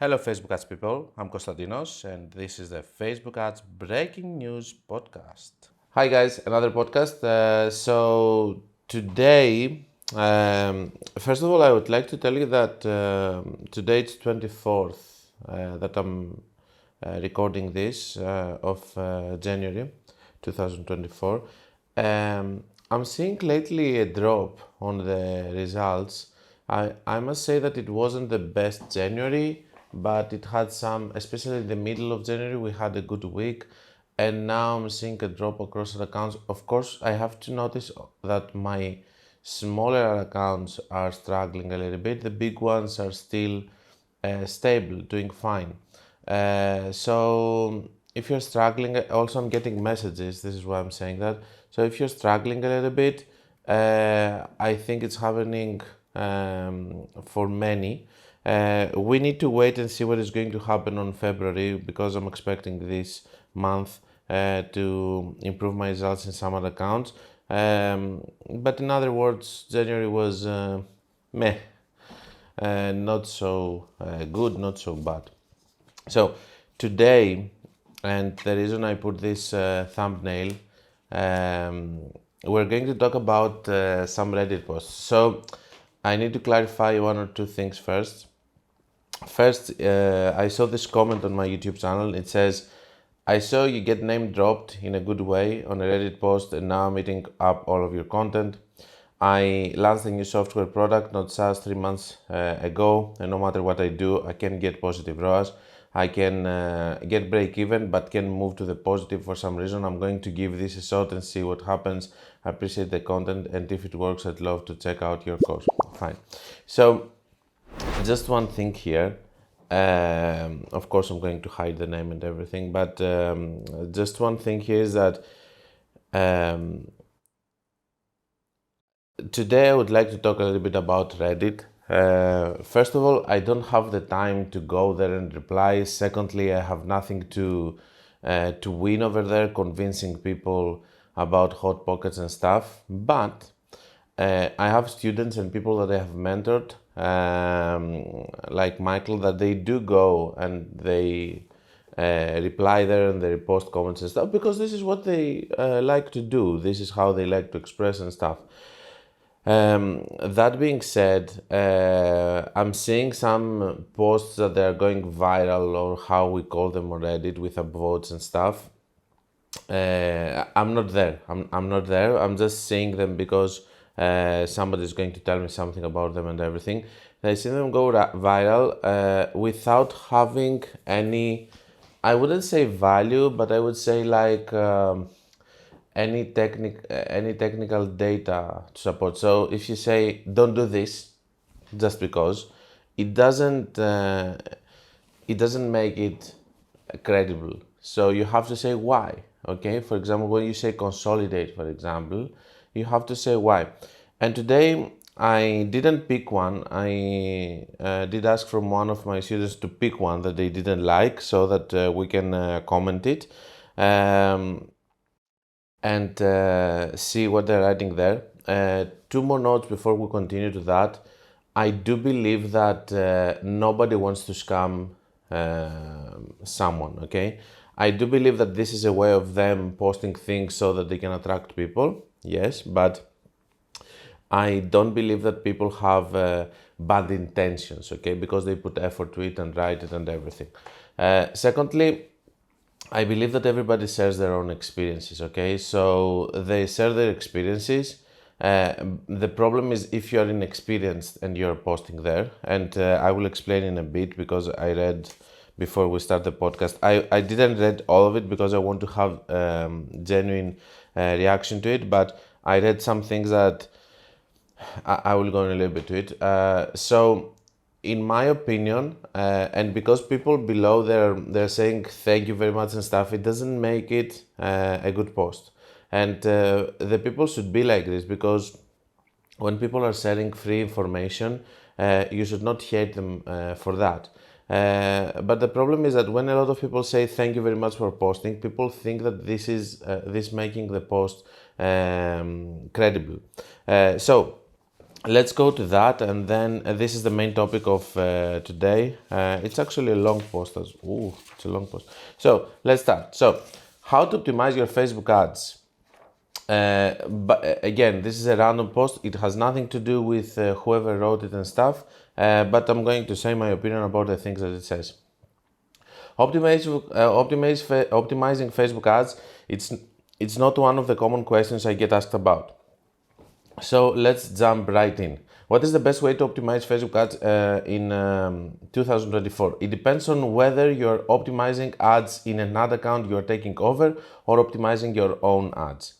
Hello, Facebook ads people. I'm Konstantinos, and this is the Facebook ads breaking news podcast. Hi, guys, another podcast. So, today, first of all, I would like to tell you that today it's 24th that I'm recording this of January 2024. I'm seeing lately a drop on the results. I must say that it wasn't the best January, but it had some, especially in the middle of January, we had a good week, and now I'm seeing a drop across the accounts. Of course, I have to notice that my smaller accounts are struggling a little bit. The big ones are still stable, doing fine. So if you're struggling, also I'm getting messages, this is why I'm saying that. So if you're struggling a little bit, I think it's happening for many. We need to wait and see what is going to happen on February, because I'm expecting this month to improve my results in some other accounts. But in other words, January was meh, not so good, not so bad. So today, and the reason I put this thumbnail, we're going to talk about some Reddit posts. So I need to clarify one or two things first. First, I saw this comment on my YouTube channel. It says, I saw you get name dropped in a good way on a Reddit post, and now I'm eating up all of your content. I launched a new software product, not SaaS, 3 months ago, and no matter what I do, I can get positive ROAS. I can get break even, but can move to the positive for some reason. I'm going to give this a shot and see what happens. I appreciate the content, and if it works, I'd love to check out your course. Fine. So, just one thing here. Of course, I'm going to hide the name and everything, but just one thing here is that today I would like to talk a little bit about Reddit. First of all, I don't have the time to go there and reply. Secondly, I have nothing to win over there, convincing people about hot pockets and stuff. But I have students and people that I have mentored, like Michael, that they do go and they reply there and they post comments and stuff, because this is what they like to do. This is how they like to express and stuff. That being said, I'm seeing some posts that they are going viral, or how we call them on Reddit, with upvotes and stuff. I'm not there. I'm not there. I'm just seeing them because somebody's going to tell me something about them and everything. I see them go viral without having any, I wouldn't say value, but I would say like any technical data to support. So if you say don't do this just because, it doesn't make it credible. So you have to say why. Okay, for example, when you say consolidate, for example, you have to say why. And today I didn't pick one. I did ask from one of my students to pick one that they didn't like, so that we can comment it and see what they're writing there. Two more notes before we continue to that. I do believe that nobody wants to scam someone, okay? I do believe that this is a way of them posting things so that they can attract people, yes, but I don't believe that people have bad intentions, okay, because they put effort to it and write it and everything. Secondly, I believe that everybody shares their own experiences, okay? So they share their experiences. The problem is if you're inexperienced and you're posting there, and I will explain in a bit, because I read before we start the podcast. I didn't read all of it because I want to have genuine reaction to it, but I read some things that I will go in a little bit to it. So in my opinion, and because people below they're saying thank you very much and stuff, it doesn't make it a good post. And the people should be like this, because when people are sharing free information, you should not hate them for that. But the problem is that when a lot of people say thank you very much for posting, people think that this is this making the post credible. So let's go to that, and then this is the main topic of today. It's actually a long post. It's a long post. So let's start. So, how to optimize your Facebook ads. But again, this is a random post. It has nothing to do with whoever wrote it and stuff. But I'm going to say my opinion about the things that it says. Optimizing Facebook ads. It's not one of the common questions I get asked about. So let's jump right in. What is the best way to optimize Facebook ads in 2024? It depends on whether you're optimizing ads in an ad account you're taking over or optimizing your own ads.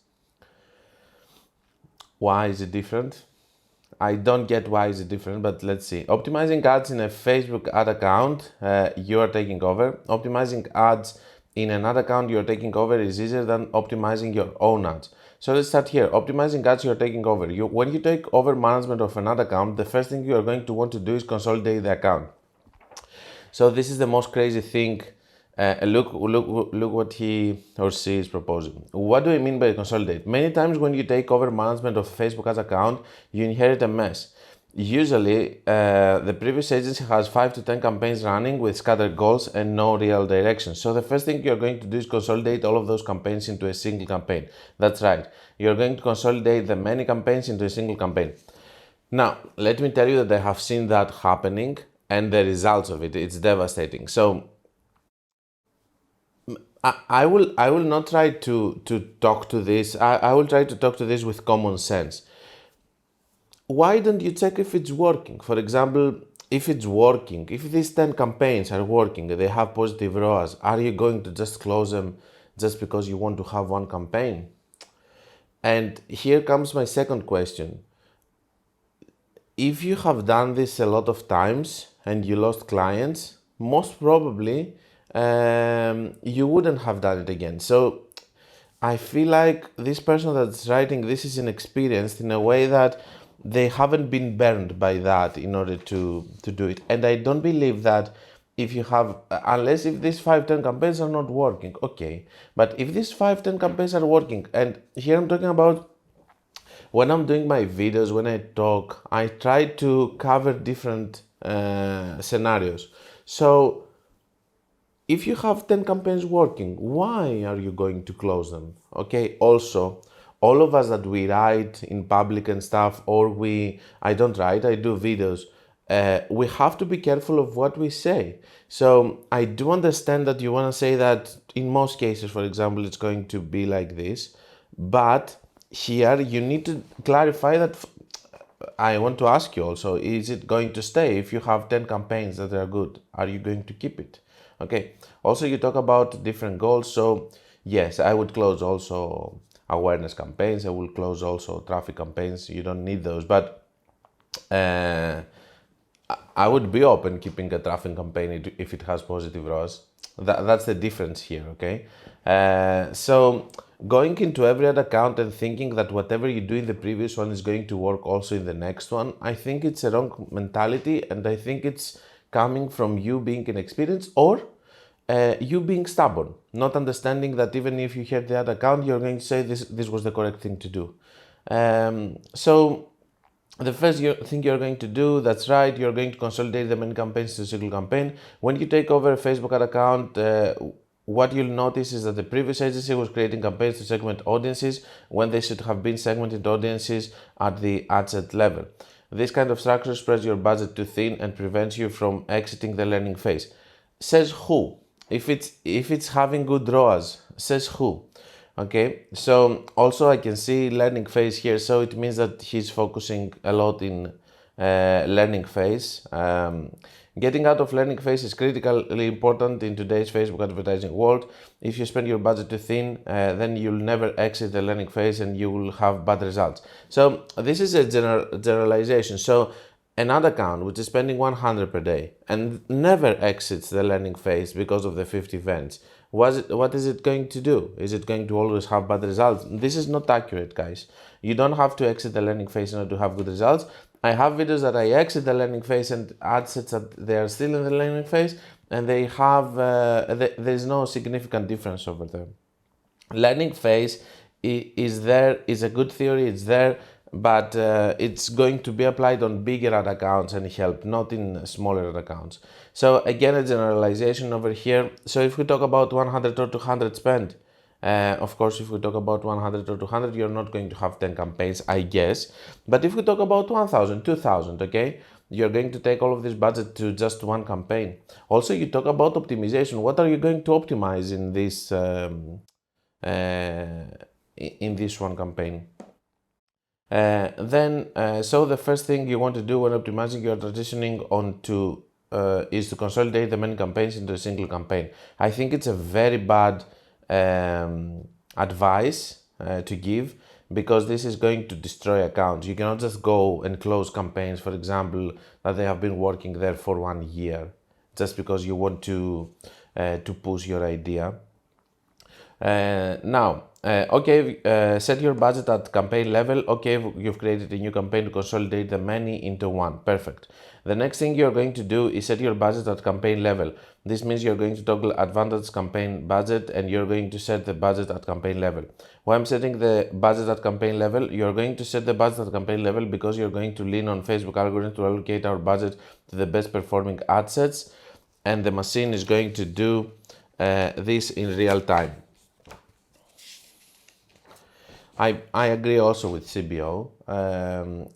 Why is it different? I don't get why is it different, but let's see. Optimizing ads in a Facebook ad account you are taking over. Optimizing ads in an ad account you're taking over is easier than optimizing your own ads. So let's start here. Optimizing ads you're taking over. When you take over management of an ad account, the first thing you are going to want to do is consolidate the account. So this is the most crazy thing. Look what he or she is proposing. What do I mean by consolidate? Many times when you take over management of Facebook ads account, you inherit a mess. Usually, the previous agency has 5 to 10 campaigns running with scattered goals and no real direction. So the first thing you're going to do is consolidate all of those campaigns into a single campaign. That's right. You're going to consolidate the many campaigns into a single campaign. Now, let me tell you that I have seen that happening and the results of it. It's devastating. So I will not try to talk to this. I will try to talk to this with common sense. Why don't you check if it's working? For example, if it's working, if these 10 campaigns are working, they have positive ROAS, are you going to just close them just because you want to have one campaign? And here comes my second question. If you have done this a lot of times and you lost clients, most probably you wouldn't have done it again. So I feel like this person that's writing this is inexperienced in a way that they haven't been burned by that in order to do it. And I don't believe that if you have, unless if these 5-10 campaigns are not working, okay. But if these 5-10 campaigns are working, and here I'm talking about when I'm doing my videos, when I talk, I try to cover different scenarios. So if you have 10 campaigns working, why are you going to close them? Okay, also, all of us that we write in public and stuff, or I don't write, I do videos, we have to be careful of what we say. So I do understand that you want to say that in most cases, for example, it's going to be like this, but here you need to clarify that. I want to ask you also, is it going to stay? If you have 10 campaigns that are good, are you going to keep it? Okay. Also, you talk about different goals. So yes, I would close also awareness campaigns. I will close also traffic campaigns. You don't need those, but I would be open keeping a traffic campaign if it has positive ROAS. That's the difference here, okay? So going into every other account and thinking that whatever you do in the previous one is going to work also in the next one, I think it's a wrong mentality, and I think it's coming from you being inexperienced or you being stubborn, not understanding that even if you have the other account, you're going to say this was the correct thing to do. So the first thing you're going to do, that's right, you're going to consolidate the main campaigns to a single campaign. When you take over a Facebook ad account, what you'll notice is that the previous agency was creating campaigns to segment audiences when they should have been segmented audiences at the ad set level. This kind of structure spreads your budget too thin and prevents you from exiting the learning phase. Says who? If it's having good ROAS, says who? Okay, so also I can see learning phase here, so it means that he's focusing a lot in learning phase. Getting out of learning phase is critically important in today's Facebook advertising world. If you spend your budget too thin, then you'll never exit the learning phase and you will have bad results. So this is a generalization. So an ad account which is spending 100 per day and never exits the learning phase because of the 50 events, what is it going to do? Is it going to always have bad results? This is not accurate, guys. You don't have to exit the learning phase in order to have good results. I have videos that I exit the learning phase and ad sets that they are still in the learning phase, and they have there's no significant difference over there. Learning phase is there, is a good theory, it's there, but it's going to be applied on bigger ad accounts and help, not in smaller ad accounts. So again, a generalization over here. So if we talk about 100 or 200 spend, of course, if we talk about 100 or 200, you're not going to have 10 campaigns, I guess. But if we talk about 1000, 2000, okay, you're going to take all of this budget to just one campaign. Also, you talk about optimization. What are you going to optimize in this one campaign? So the first thing you want to do when optimizing your transitioning onto is to consolidate the many campaigns into a single campaign. I think it's a very bad advice to give, because this is going to destroy accounts. You cannot just go and close campaigns, for example, that they have been working there for 1 year, just because you want to push your idea. Set your budget at campaign level. Okay, you've created a new campaign to consolidate the many into one. Perfect. The next thing you're going to do is set your budget at campaign level. This means you're going to toggle advanced campaign budget, and you're going to set the budget at campaign level. Why I'm setting the budget at campaign level? You're going to set the budget at campaign level because you're going to lean on Facebook algorithm to allocate our budget to the best performing ad sets, and the machine is going to do this in real time. I agree also with CBO.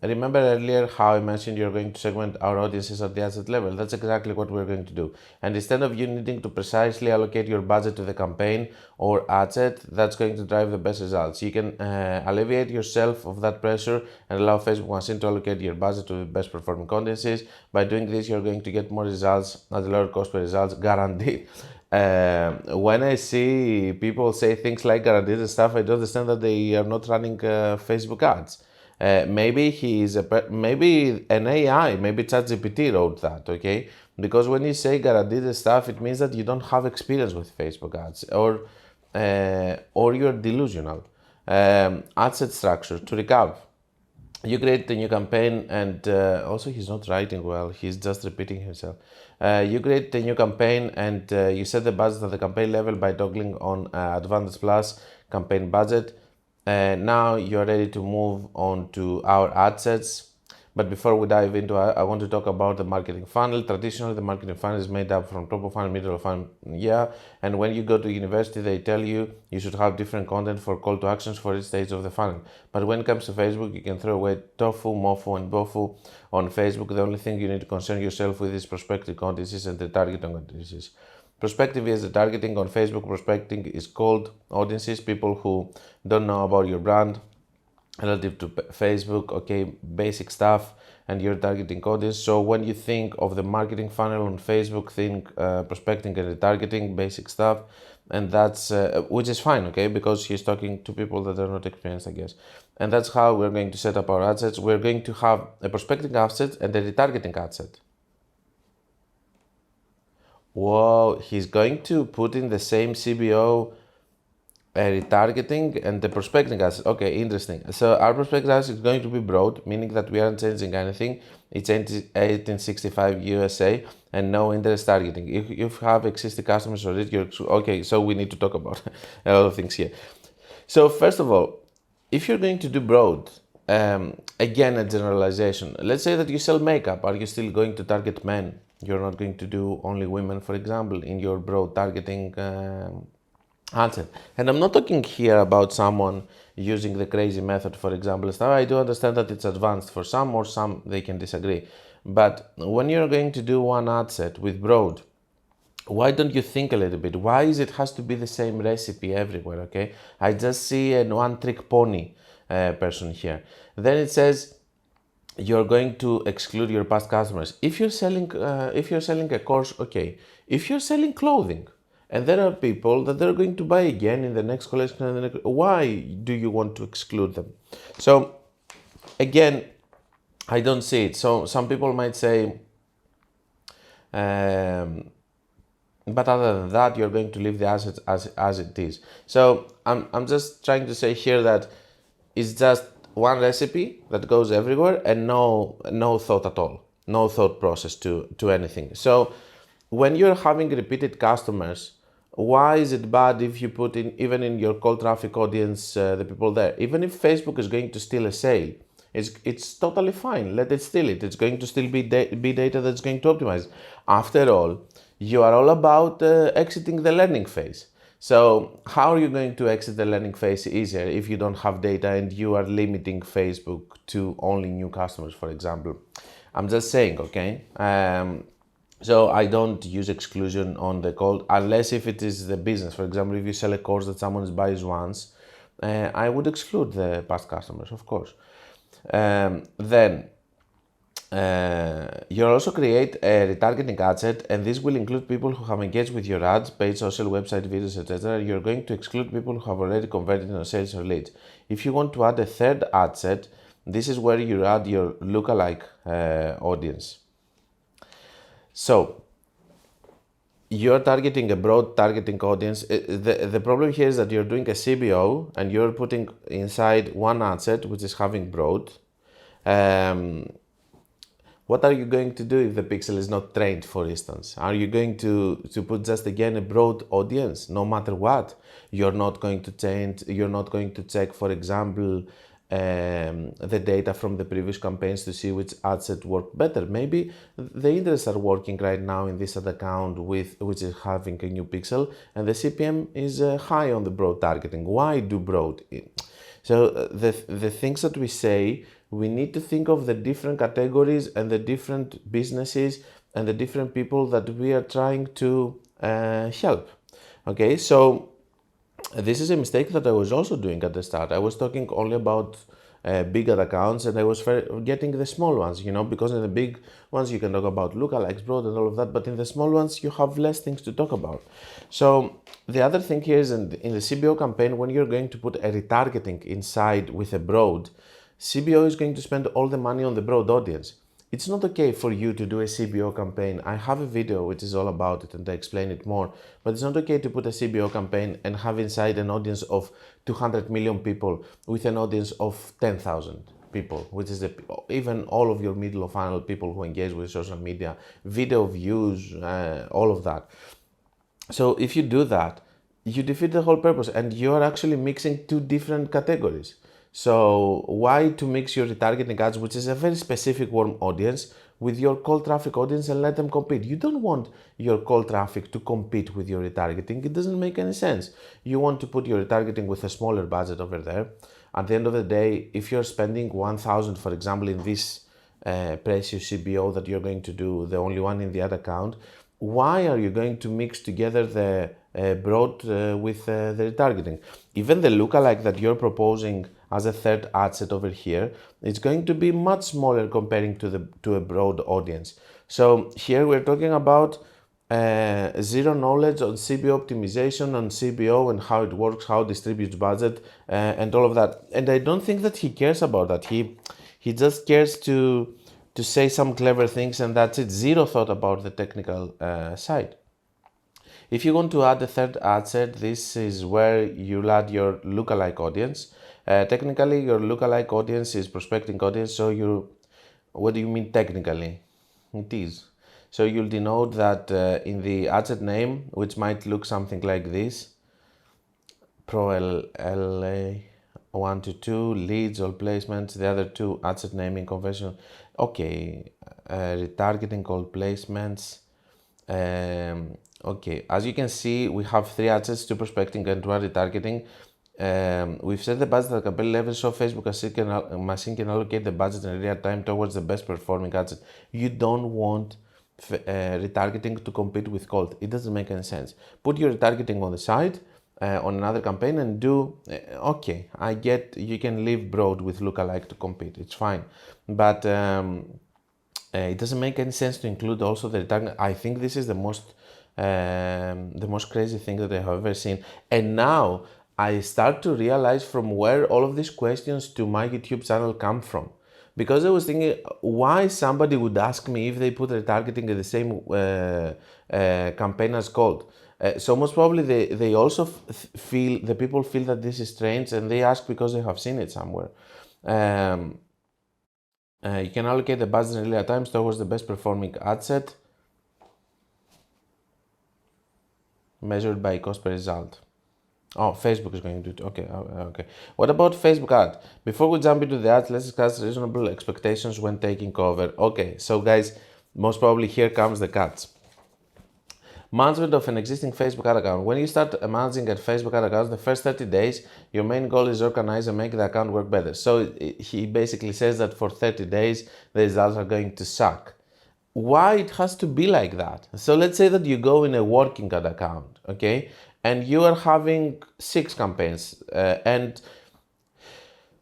Remember earlier how I mentioned you're going to segment our audiences at the asset level? That's exactly what we're going to do. And instead of you needing to precisely allocate your budget to the campaign or ad set, that's going to drive the best results. You can alleviate yourself of that pressure and allow Facebook machine to allocate your budget to the best performing audiences. By doing this, you're going to get more results at a lower cost per results, guaranteed. When I see people say things like guaranteed and stuff, I don't understand that they are not running Facebook ads. Maybe maybe an AI, maybe ChatGPT wrote that, okay? Because when you say guaranteed stuff, it means that you don't have experience with Facebook ads, or you're delusional. Ad set structure. To recap, you create a new campaign, and also he's not writing well, he's just repeating himself. You create a new campaign, and you set the budget at the campaign level by toggling on Advantage Plus campaign budget. Now you're ready to move on to our ad sets. But before we dive into it, I want to talk about the marketing funnel. Traditionally, the marketing funnel is made up from top of funnel, middle of funnel, and when you go to university, they tell you should have different content for call to actions for each stage of the funnel. But when it comes to Facebook, you can throw away tofu, mofu, and bofu on Facebook. The only thing you need to concern yourself with is prospective audiences and the targeting audiences. Prospective is the targeting on Facebook. Prospecting is cold audiences, people who don't know about your brand relative to Facebook, okay, basic stuff, and your targeting audience. So when you think of the marketing funnel on Facebook, think prospecting and retargeting, basic stuff, and that's which is fine, okay, because he's talking to people that are not experienced, I guess. And that's how we're going to set up our ad sets. We're going to have a prospecting ad set and a retargeting ad set. Whoa, he's going to put in the same CBO retargeting and the prospecting asset. Okay, interesting. So our prospecting asset is going to be broad, meaning that we aren't changing anything. It's 1865 USA and no interest targeting. If you have existing customers already, okay, so we need to talk about a lot of things here. So first of all, if you're going to do broad, again, a generalization. Let's say that you sell makeup. Are you still going to target men? You're not going to do only women, for example, in your broad targeting answer. And I'm not talking here about someone using the crazy method, for example. Now, I do understand that it's advanced for some, or some they can disagree. But when you're going to do one ad set with broad, why don't you think a little bit? Why is it has to be the same recipe everywhere, okay? I just see a one-trick pony person here. Then it says you're going to exclude your past customers. If you're selling a course, okay. If you're selling clothing, and there are people that they're going to buy again in the next collection, why do you want to exclude them? So again, I don't see it. So some people might say, but other than that, you're going to leave the assets as it is. So I'm just trying to say here that it's just one recipe that goes everywhere, and no thought at all, no thought process to anything. So when you're having repeated customers, why is it bad if you put in, even in your cold traffic audience, the people there? Even if Facebook is going to steal a sale, It's totally fine. Let it steal it. It's going to still be data that's going to optimize. After all, you are all about exiting the learning phase. So how are you going to exit the learning phase easier if you don't have data and you are limiting Facebook to only new customers, for example? I'm just saying, okay? So I don't use exclusion on the code unless if it is the business. For example, if you sell a course that someone buys once, I would exclude the past customers, of course. Then you'll also create a retargeting ad set, and this will include people who have engaged with your ads, paid social website videos, etc. You're going to exclude people who have already converted into sales or leads. If you want to add a third ad set, this is where you add your lookalike audience. So you're targeting a broad targeting audience. The problem here is that you're doing a CBO and you're putting inside one ad set, which is having broad. What are you going to do if the pixel is not trained, for instance? Are you going to put just again a broad audience, no matter what? You're not going to change, you're not going to check, for example, the data from the previous campaigns to see which ad set worked better. Maybe the interests are working right now in this ad account which is having a new pixel, and the CPM is high on the broad targeting. Why do broad? So the things that we say, we need to think of the different categories and the different businesses and the different people that we are trying to help. Okay, so this is a mistake that I was also doing at the start. I was talking only about bigger accounts and I was forgetting the small ones, because in the big ones you can talk about lookalikes, broad and all of that, but in the small ones you have less things to talk about. So the other thing here is in the CBO campaign, when you're going to put a retargeting inside with a broad, CBO is going to spend all the money on the broad audience. It's not okay for you to do a CBO campaign. I have a video which is all about it and I explain it more, but it's not okay to put a CBO campaign and have inside an audience of 200 million people with an audience of 10,000 people, which is even all of your middle of funnel people who engage with social media, video views, all of that. So if you do that, you defeat the whole purpose and you're actually mixing two different categories. So why to mix your retargeting ads, which is a very specific warm audience, with your cold traffic audience and let them compete? You don't want your cold traffic to compete with your retargeting. It doesn't make any sense. You want to put your retargeting with a smaller budget over there. At the end of the day, if you're spending 1,000, for example, in this precious CBO that you're going to do, the only one in the ad account, why are you going to mix together the broad with the retargeting? Even the lookalike that you're proposing as a third ad set over here, it's going to be much smaller comparing to a broad audience. So here we're talking about zero knowledge on CBO optimization, on CBO and how it works, how it distributes budget, and all of that. And I don't think that he cares about that. He just cares to say some clever things, and that's it. Zero thought about the technical side. If you want to add a third ad set, this is where you'll add your lookalike audience. Technically, your lookalike audience is prospecting audience. So what do you mean technically? It is. So you'll denote that in the ad set name, which might look something like this: Pro LA 1 to 2, leads, all placements, the other two ad set naming conversion. Okay, retargeting, all placements. Okay, as you can see, we have 3 ad sets, 2 prospecting and 1 retargeting. We've set the budget at campaign level so Facebook machine can allocate the budget in real time towards the best performing ad set. You don't want retargeting to compete with cold. It doesn't make any sense. Put your retargeting on the side on another campaign and do okay. I get you can leave broad with lookalike to compete. It's fine, but it doesn't make any sense to include also the retargeting. I think this is the most crazy thing that I have ever seen. And now I start to realize from where all of these questions to my YouTube channel come from. Because I was thinking why somebody would ask me if they put retargeting in the same campaign as cold. So most probably they also feel, the people feel that this is strange and they ask because they have seen it somewhere. You can allocate the budget in real time towards the best performing ad set measured by cost per result. Oh, Facebook is going to do it. Okay, okay. What about Facebook ads? Before we jump into the ads, let's discuss reasonable expectations when taking over. Okay, so guys, most probably here comes the cuts. Management of an existing Facebook ad account. When you start managing a Facebook ad account, the first 30 days, your main goal is organize and make the account work better. So he basically says that for 30 days, the results are going to suck. Why it has to be like that? So let's say that you go in a working ad account, okay, and you are having 6 campaigns and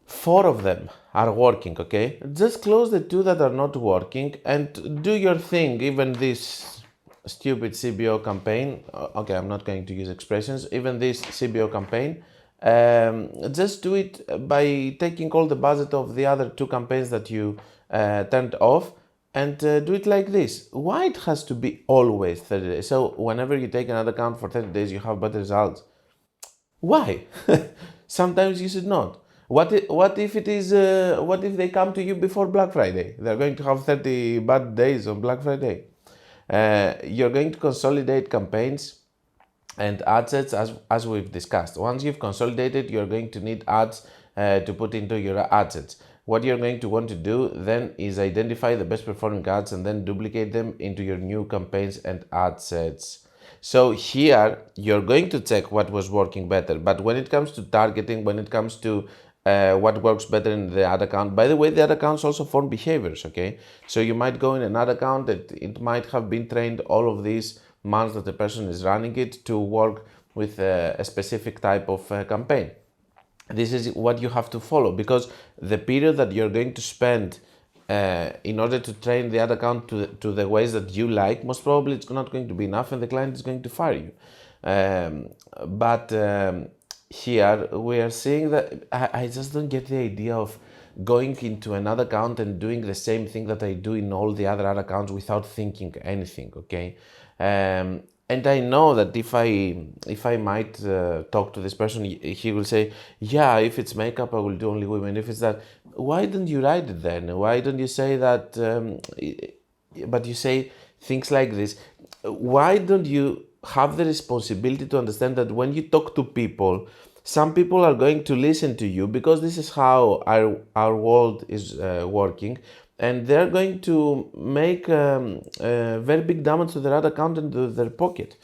4 of them are working, okay? Just close the 2 that are not working and do your thing. Even this stupid CBO campaign, okay, I'm not going to use expressions, even this CBO campaign, just do it by taking all the budget of the other 2 campaigns that you turned off and do it like this. Why it has to be always 30 days? So whenever you take another account for 30 days, you have better results. Why? Sometimes you should not. What if it is? What if they come to you before Black Friday? They're going to have 30 bad days on Black Friday. You're going to consolidate campaigns and ad sets as we've discussed. Once you've consolidated, you're going to need ads to put into your ad sets. What you're going to want to do then is identify the best performing ads and then duplicate them into your new campaigns and ad sets. So here you're going to check what was working better, but when it comes to targeting, when it comes to what works better in the ad account. By the way, the ad accounts also form behaviors, okay? So you might go in an ad account that it might have been trained all of these months that the person is running it to work with a specific type of campaign. This is what you have to follow, because the period that you're going to spend in order to train the ad account to the ways that you like, most probably it's not going to be enough and the client is going to fire you. But here we are seeing that I just don't get the idea of going into another account and doing the same thing that I do in all the other ad accounts without thinking anything, okay? And I know that if I might talk to this person, he will say, yeah, if it's makeup, I will do only women. If it's that, why don't you write it then? Why don't you say that, but you say things like this. Why don't you have the responsibility to understand that when you talk to people, some people are going to listen to you because this is how our world is working, and they're going to make very big damage to their ad account and to their pocket.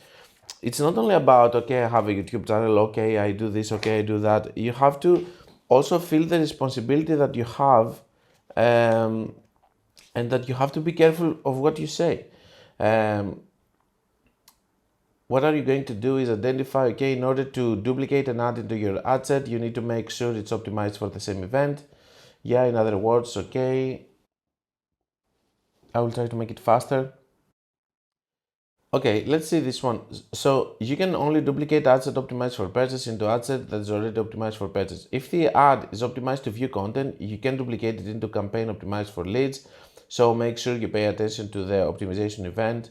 It's not only about, okay, I have a YouTube channel, okay, I do this, okay, I do that. You have to also feel the responsibility that you have, and that you have to be careful of what you say. What are you going to do is identify, okay, in order to duplicate an ad into your ad set, you need to make sure it's optimized for the same event. Yeah, in other words, okay, I will try to make it faster. Okay, let's see this one. So you can only duplicate ad set optimized for purchase into ad set that's already optimized for purchase. If the ad is optimized to view content, you can duplicate it into campaign optimized for leads. So make sure you pay attention to the optimization event.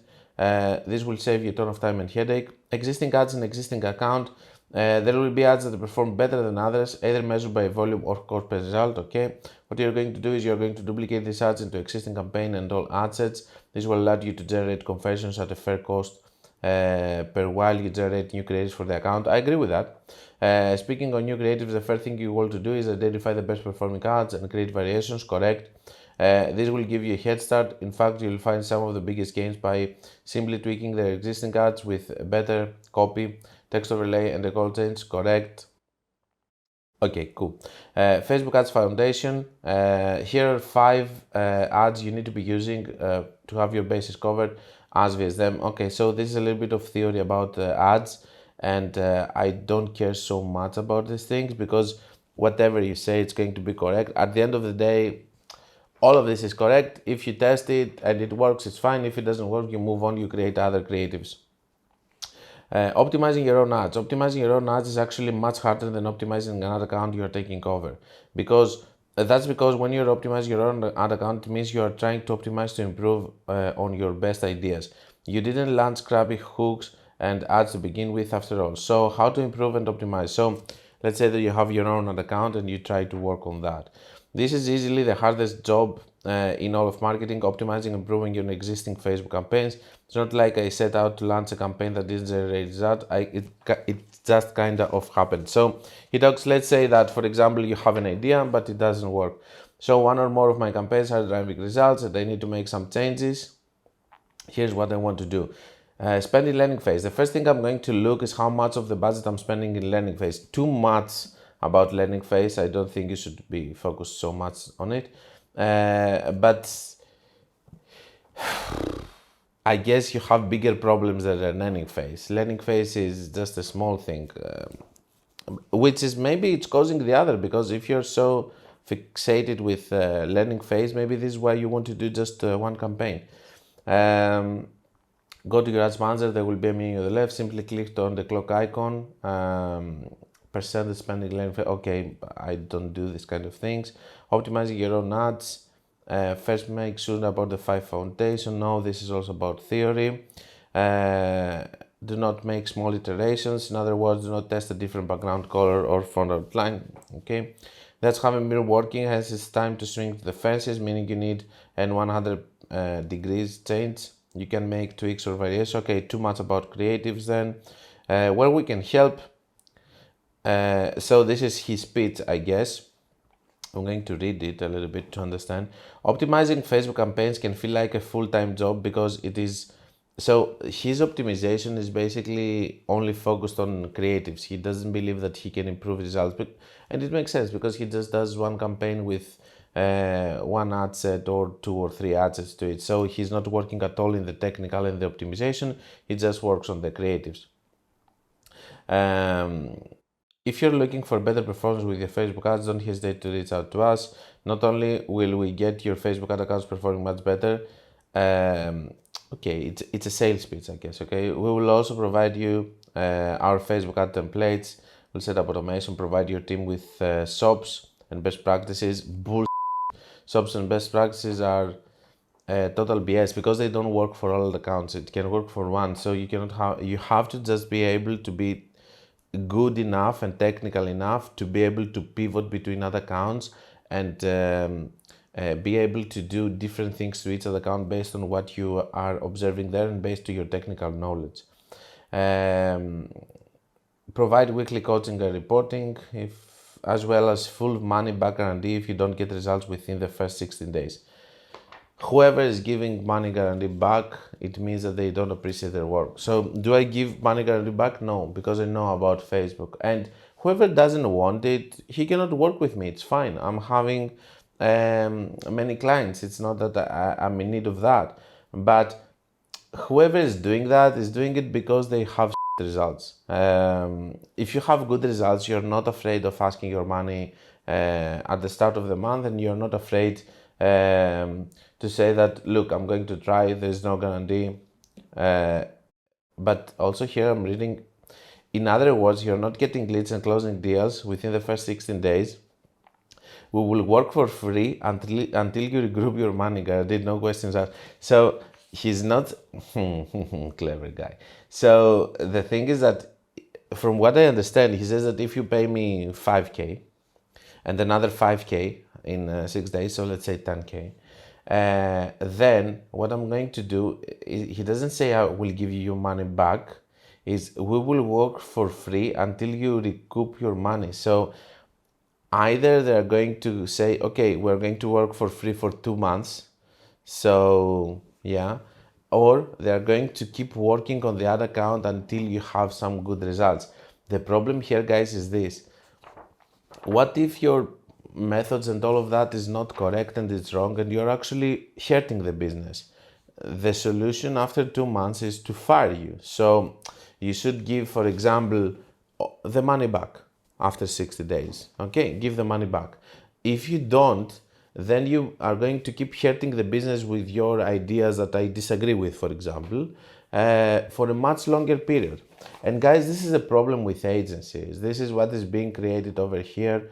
This will save you a ton of time and headache. Existing ads in existing account. There will be ads that perform better than others, either measured by volume or cost per result, okay? What you're going to do is you're going to duplicate these ads into existing campaign and all ad sets. This will allow you to generate conversions at a fair cost per while you generate new creatives for the account. I agree with that. Speaking on new creatives, the first thing you want to do is identify the best performing ads and create variations, correct? This will give you a head start. In fact, you'll find some of the biggest gains by simply tweaking their existing ads with better copy, text overlay, and the call change, correct? Okay, cool. Facebook Ads Foundation. Here are 5 ads you need to be using to have your bases covered as VSM. Okay, so this is a little bit of theory about ads, and I don't care so much about these things because whatever you say, it's going to be correct. At the end of the day, all of this is correct. If you test it and it works, it's fine. If it doesn't work, you move on, you create other creatives. Optimizing your own ads. Optimizing your own ads is actually much harder than optimizing another account you're taking over, because that's because when you're optimizing your own ad account, it means you're trying to optimize to improve on your best ideas. You didn't launch crappy hooks and ads to begin with after all. So how to improve and optimize? So let's say that you have your own ad account and you try to work on that. This is easily the hardest job in all of marketing, optimizing, improving your existing Facebook campaigns. It's not like I set out to launch a campaign that didn't generate result. It just kind of happened. So he talks, let's say that, for example, you have an idea, but it doesn't work. So one or more of my campaigns are driving results and I need to make some changes. Here's what I want to do. Spend in learning phase. The first thing I'm going to look is how much of the budget I'm spending in learning phase. Too much about learning phase. I don't think you should be focused so much on it. But I guess you have bigger problems than a learning phase. Learning phase is just a small thing, which is maybe it's causing the other, because if you're so fixated with learning phase, maybe this is why you want to do just one campaign. Go to your ads manager, there will be a menu on the left, simply click on the clock icon, percentage spending learning phase. Okay, I don't do this kind of things. Optimizing your own ads. First, make sure about the 5 foundation. No, this is also about theory. Do not make small iterations. In other words, do not test a different background color or font outline. Okay, that's how a mirror working has its time to swing to the fences, meaning you need an 100 degrees change. You can make tweaks or variations. Okay, too much about creatives then. Where we can help. So this is his pitch, I guess. I'm going to read it a little bit to understand. Optimizing Facebook campaigns can feel like a full-time job because it is. So his optimization is basically only focused on creatives. He doesn't believe that he can improve results, and it makes sense because he just does one campaign with one ad set or 2 or 3 ad sets to it. So he's not working at all in the technical and the optimization. He just works on the creatives. If you're looking for better performance with your Facebook ads, don't hesitate to reach out to us. Not only will we get your Facebook ad accounts performing much better, okay, it's a sales pitch, I guess, okay? We will also provide you our Facebook ad templates. We'll set up automation, provide your team with SOPs and best practices. SOPs and best practices are total BS because they don't work for all the accounts. It can work for one, so you have to just be able to be good enough and technical enough to be able to pivot between other accounts and be able to do different things to each other account based on what you are observing there and based on your technical knowledge. Provide weekly coaching and reporting, as well as full money back guarantee if you don't get results within the first 16 days. Whoever is giving money guarantee back, it means that they don't appreciate their work. So do I give money guarantee back? No, because I know about Facebook. And whoever doesn't want it, he cannot work with me. It's fine. I'm having many clients. It's not that I'm in need of that. But whoever is doing that is doing it because they have results. If you have good results, you're not afraid of asking your money at the start of the month, and you're not afraid to say that, look, I'm going to try, there's no guarantee. But also here I'm reading, in other words, you're not getting leads and closing deals within the first 16 days. We will work for free until you regroup your money, guaranteed, no questions asked. So he's not clever guy. So the thing is that, from what I understand, he says that if you pay me 5K and another 5K in 6 days, so let's say 10K, then what I'm going to do, he doesn't say I will give you your money back, is we will work for free until you recoup your money. So either they're going to say, okay, we're going to work for free for 2 months, so yeah, or they're going to keep working on the ad account until you have some good results. The problem here, guys, is this. What if your methods and all of that is not correct and it's wrong and you're actually hurting the business? The solution after 2 months is to fire you. So you should give, for example, the money back after 60 days. Okay, give the money back. If you don't, then you are going to keep hurting the business with your ideas that I disagree with, for example, for a much longer period. And guys, this is a problem with agencies. This is what is being created over here.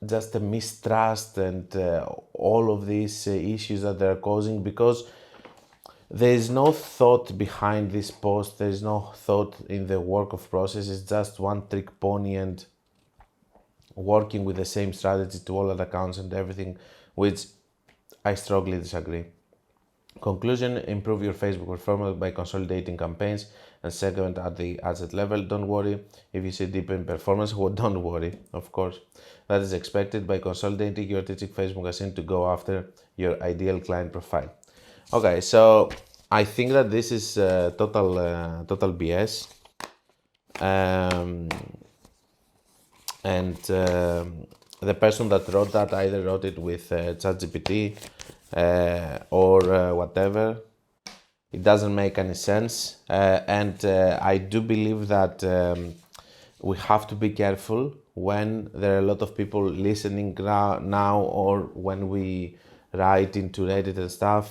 Just a mistrust and all of these issues that they're causing, because there is no thought behind this post. There is no thought in the work of process. It's just one trick pony and working with the same strategy to all other accounts, and everything which I strongly disagree. Conclusion, improve your Facebook performance by consolidating campaigns and segment at the asset level. Don't worry if you see dip in performance. Well, don't worry, of course. That is expected by consolidating your teaching Facebook machine to go after your ideal client profile. Okay, so I think that this is total BS. And the person that wrote that either wrote it with ChatGPT or whatever. It doesn't make any sense, and I do believe that we have to be careful when there are a lot of people listening now, or when we write into Reddit and stuff,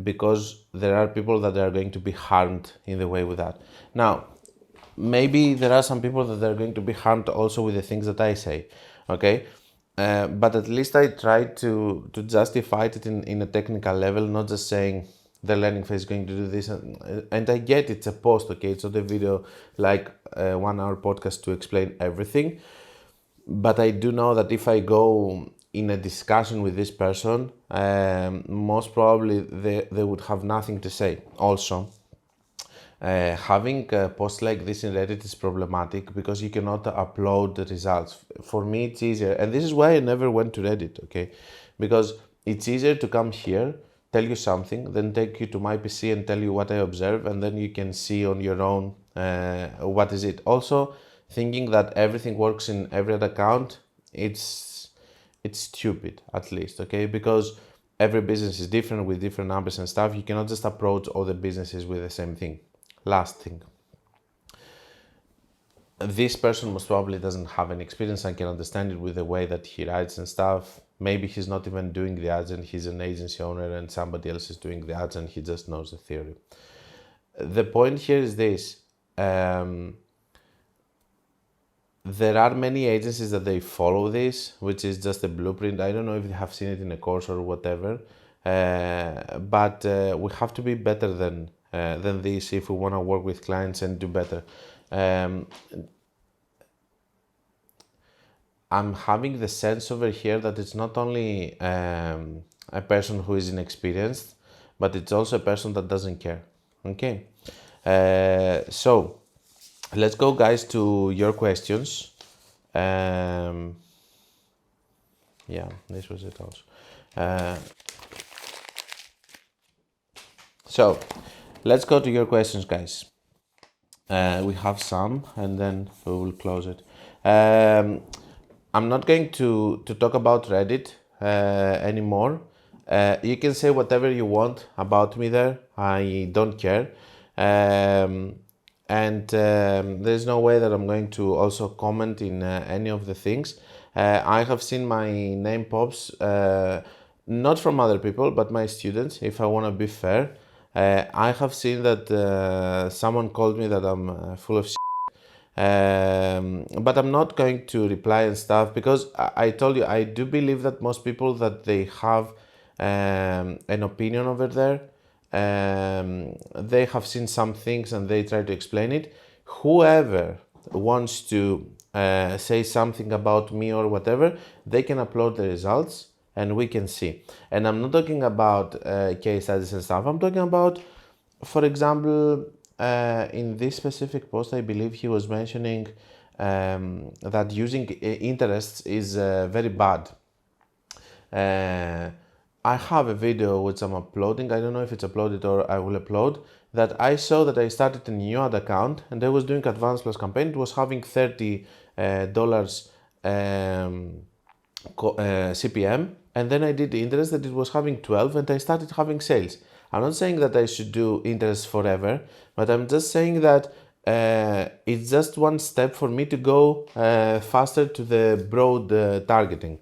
because there are people that are going to be harmed in the way with that. Now, maybe there are some people that are going to be harmed also with the things that I say, okay? But at least I try to justify it in a technical level, not just saying the learning phase is going to do this. And I get it's a post, okay? It's not a video like a 1 hour podcast to explain everything. But I do know that if I go in a discussion with this person, most probably they would have nothing to say. Also, having a post like this in Reddit is problematic because you cannot upload the results. For me, it's easier, and this is why I never went to Reddit, okay? Because it's easier to come here, tell you something, then take you to my PC and tell you what I observe, and then you can see on your own what is it. Also, thinking that everything works in every other account, it's stupid, at least, okay? Because every business is different with different numbers and stuff. You cannot just approach all the businesses with the same thing. Last thing, this person most probably doesn't have any experience. I can understand it with the way that he writes and stuff. Maybe he's not even doing the ads and he's an agency owner and somebody else is doing the ads and he just knows the theory. The point here is this. There are many agencies that they follow this, which is just a blueprint. I don't know if they have seen it in a course or whatever, but we have to be better than this if we want to work with clients and do better. I'm having the sense over here that it's not only a person who is inexperienced, but it's also a person that doesn't care. Okay, so let's go, guys, to your questions. Yeah, this was it also. So let's go to your questions, guys. We have some, and then we will close it. I'm not going to talk about Reddit anymore. You can say whatever you want about me there. I don't care. There's no way that I'm going to also comment in any of the things. I have seen my name pops, not from other people, but my students, if I want to be fair. I have seen that someone called me that I'm full of shit. But I'm not going to reply and stuff because I told you, I do believe that most people that they have an opinion over there, they have seen some things and they try to explain it. Whoever wants to say something about me or whatever, they can upload the results and we can see. And I'm not talking about case studies and stuff. I'm talking about, for example, in this specific post, I believe he was mentioning that using interests is very bad. I have a video which I'm uploading. I don't know if it's uploaded or I will upload. That I saw that I started a new ad account and I was doing Advanced Plus campaign. It was having $30 CPM, and then I did the interest that it was having 12, and I started having sales. I'm not saying that I should do interest forever, but I'm just saying that it's just one step for me to go faster to the broad targeting.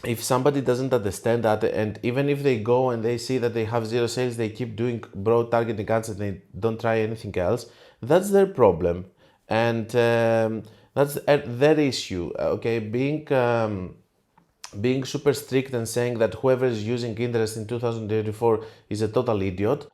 If somebody doesn't understand that, and even if they go and they see that they have zero sales, they keep doing broad targeting ads and they don't try anything else, that's their problem. And that's their issue, okay? Being super strict and saying that whoever is using interest in 2024 is a total idiot,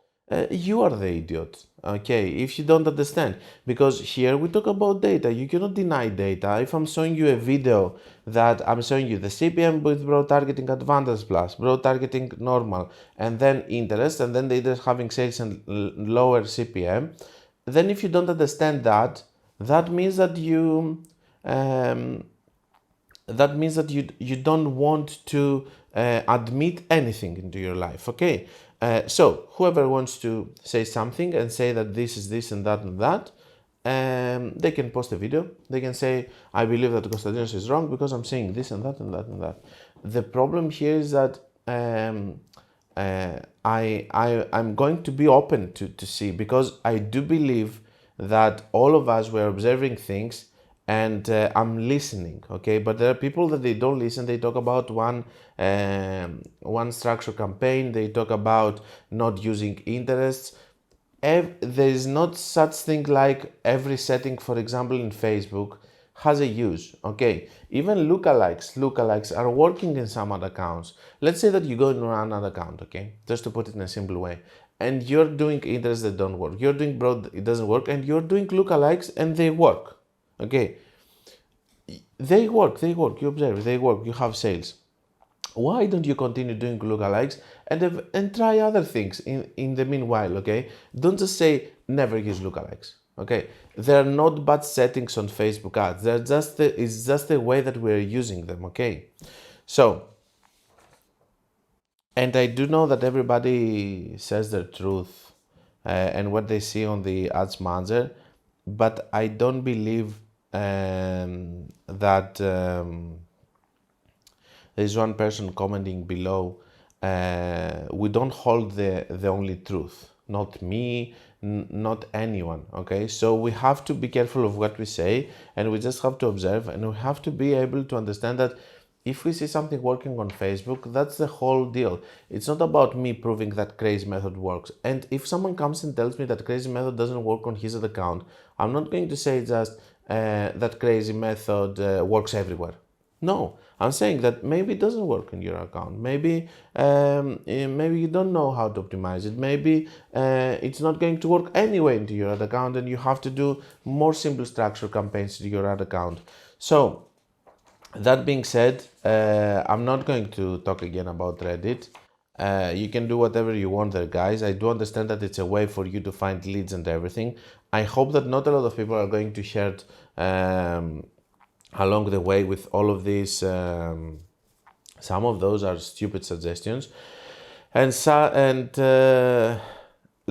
you are the idiot. Okay, if you don't understand, because here we talk about data, you cannot deny data. If I'm showing you a video that I'm showing you the CPM with broad targeting advantage plus, broad targeting normal, and then interest, and then the interest having sales and lower CPM, then if you don't understand that, that means that um, you don't want to admit anything into your life. Okay, so whoever wants to say something and say that this is this and that, they can post a video. They can say, I believe that Konstantinos is wrong because I'm saying this and that and that and that. The problem here is that I'm going to be open to see, because I do believe that all of us were observing things, and I'm listening, okay? But there are people that they don't listen. They talk about one structure campaign. They talk about not using interests. There is not such thing like every setting, for example, in Facebook has a use, okay? Even lookalikes are working in some other accounts. Let's say that you go into another account, okay? Just to put it in a simple way. And you're doing interests that don't work. You're doing broad, it doesn't work. And you're doing lookalikes and they work. Okay, they work, you observe, they work, you have sales. Why don't you continue doing lookalikes and try other things in the meanwhile, okay? Don't just say never use lookalikes, okay? They're not bad settings on Facebook ads. It's just the way that we're using them, okay? So, and I do know that everybody says their truth and what they see on the ads manager, but I don't believe that there's one person commenting below, we don't hold the only truth, not me, not anyone, okay? So we have to be careful of what we say, and we just have to observe, and we have to be able to understand that if we see something working on Facebook, that's the whole deal. It's not about me proving that crazy method works. And if someone comes and tells me that crazy method doesn't work on his account, I'm not going to say just that crazy method works everywhere. No, I'm saying that maybe it doesn't work in your account. Maybe maybe you don't know how to optimize it. Maybe it's not going to work anyway into your ad account, and you have to do more simple structure campaigns to your ad account. So that being said, I'm not going to talk again about Reddit. You can do whatever you want there, guys. I do understand that it's a way for you to find leads and everything. I hope that not a lot of people are going to share it along the way with all of these. Some of those are stupid suggestions, and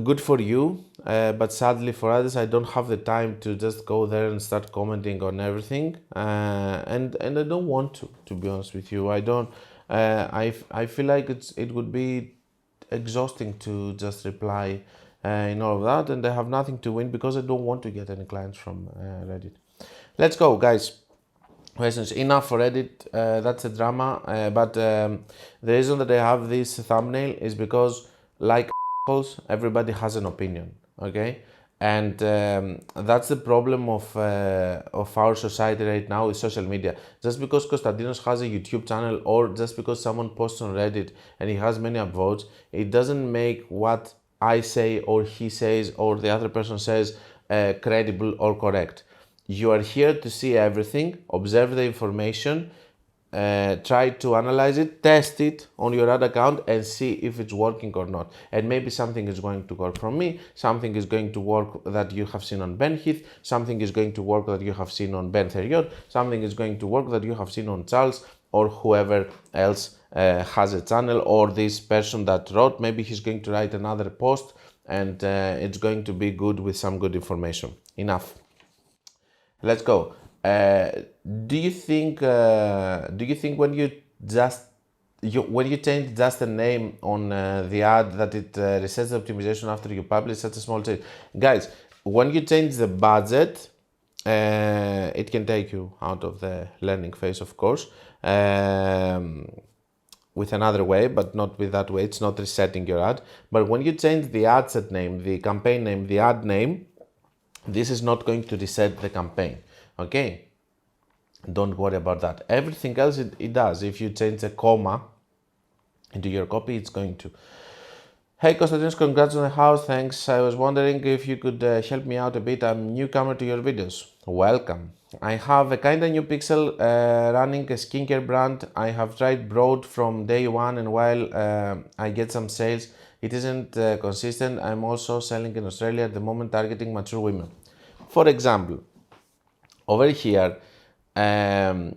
good for you, but sadly for others, I don't have the time to just go there and start commenting on everything, and I don't want to be honest with you. I don't. I feel like it would be exhausting to just reply in all of that, and I have nothing to win because I don't want to get any clients from Reddit. Let's go, guys. Questions. Enough for Reddit. That's a drama. But the reason that I have this thumbnail is because, like, everybody has an opinion. Okay, and that's the problem of our society right now with social media. Just because Konstantinos has a YouTube channel, or just because someone posts on Reddit and he has many upvotes, it doesn't make what I say or he says or the other person says credible or correct. You are here to see everything, observe the information, try to analyze it, test it on your ad account and see if it's working or not. And maybe something is going to work from me, something is going to work that you have seen on Ben Heath, something is going to work that you have seen on Ben Theriot, something is going to work that you have seen on Charles or whoever else has a channel, or this person that wrote, maybe he's going to write another post and it's going to be good with some good information. Enough. Let's go. Do you think when you change just the name on the ad that it resets the optimization after you publish such a small change? Guys, when you change the budget, it can take you out of the learning phase, of course, with another way, but not with that way. It's not resetting your ad. But when you change the ad set name, the campaign name, the ad name, this is not going to reset the campaign, okay? Don't worry about that. Everything else it does. If you change a comma into your copy, it's going to. Hey Konstantinos, congrats on the house, thanks. I was wondering if you could help me out a bit. I'm newcomer to your videos. Welcome. I have a kinda new pixel running a skincare brand. I have tried broad from day one, and while I get some sales, it isn't consistent. I'm also selling in Australia at the moment, targeting mature women. For example, over here, um,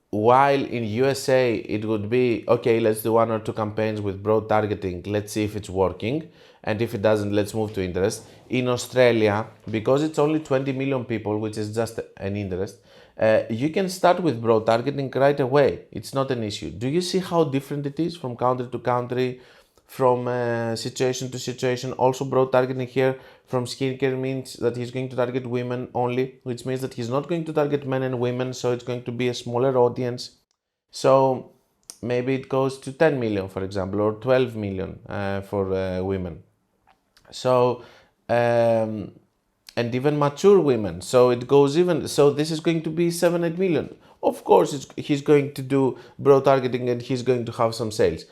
while in USA it would be okay, let's do one or two campaigns with broad targeting, let's see if it's working, and if it doesn't, let's move to interest. In Australia, because it's only 20 million people, which is just an interest, you can start with broad targeting right away. It's not an issue. Do you see how different it is from country to country, from situation to situation? Also, broad targeting here from skincare means that he's going to target women only, which means that he's not going to target men and women, so it's going to be a smaller audience. So maybe it goes to 10 million, for example, or 12 million for women. So and even mature women, so it goes even, so this is going to be 7-8 million. Of course he's going to do broad targeting and he's going to have some sales.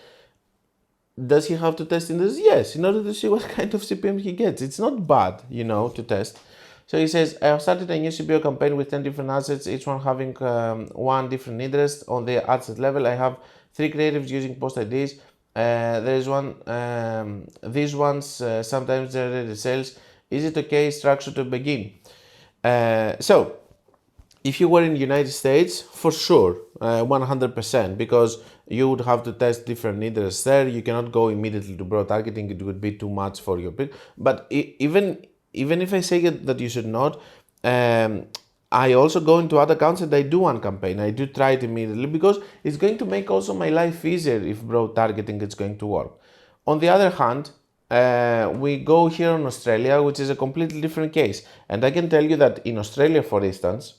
Does he have to test in this? Yes, in order to see what kind of CPM he gets. It's not bad, to test. So he says, I have started a new CPO campaign with 10 different assets, each one having one different interest. On the ad set level, I have 3 creatives using post IDs. There is one, these ones, sometimes they're already sales. Is it okay structure to begin? So, if you were in the United States, for sure, 100%, because you would have to test different interests there. You cannot go immediately to broad targeting; it would be too much for your pick. But even if I say that you should not, I also go into other accounts and I do one campaign. I do try it immediately because it's going to make also my life easier if broad targeting is going to work. On the other hand, we go here in Australia, which is a completely different case, and I can tell you that in Australia, for instance,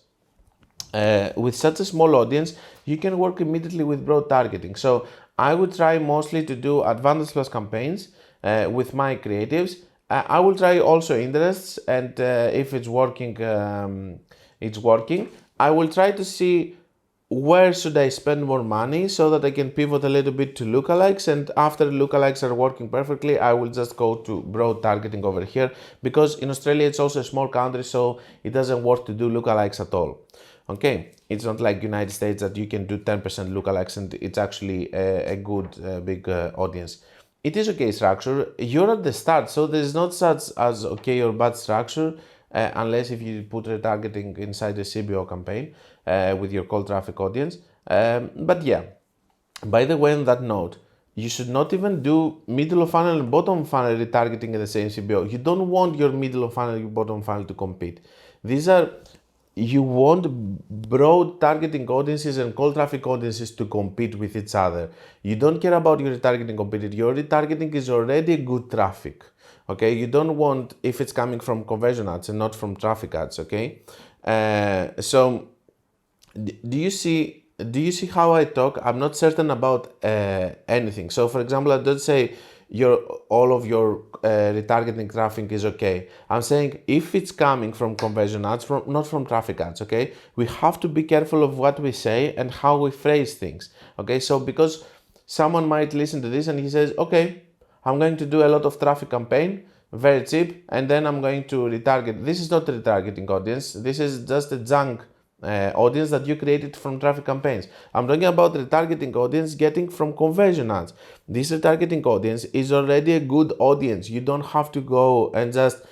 with such a small audience, you can work immediately with broad targeting. So I would try mostly to do Advantage Plus campaigns with my creatives. I will try also interests, and if it's working, it's working. I will try to see where should I spend more money so that I can pivot a little bit to lookalikes, and after lookalikes are working perfectly, I will just go to broad targeting over here, because in Australia it's also a small country, so it doesn't work to do lookalikes at all. Okay, it's not like United States that you can do 10% lookalikes and it's actually a good big audience. It is okay structure. You're at the start, so there's not such as okay or bad structure, unless if you put retargeting inside a CBO campaign with your cold traffic audience. But yeah, by the way, on that note, you should not even do middle of funnel and bottom funnel retargeting in the same CBO. You don't want your middle of funnel and your bottom funnel to compete. You want broad targeting audiences and cold traffic audiences to compete with each other. You don't care about your retargeting competitor. Your retargeting is already good traffic. Okay, you don't want if it's coming from conversion ads and not from traffic ads. Okay, so do you see how I talk? I'm not certain about anything. So for example, I don't say all of your retargeting traffic is okay. I'm saying if it's coming from conversion ads, not from traffic ads, okay? We have to be careful of what we say and how we phrase things, okay? So because someone might listen to this and he says, okay, I'm going to do a lot of traffic campaign, very cheap, and then I'm going to retarget. This is not a retargeting audience. This is just a junk audience that you created from traffic campaigns. I'm talking about retargeting audience getting from conversion ads. This retargeting audience is already a good audience. You don't have to go and just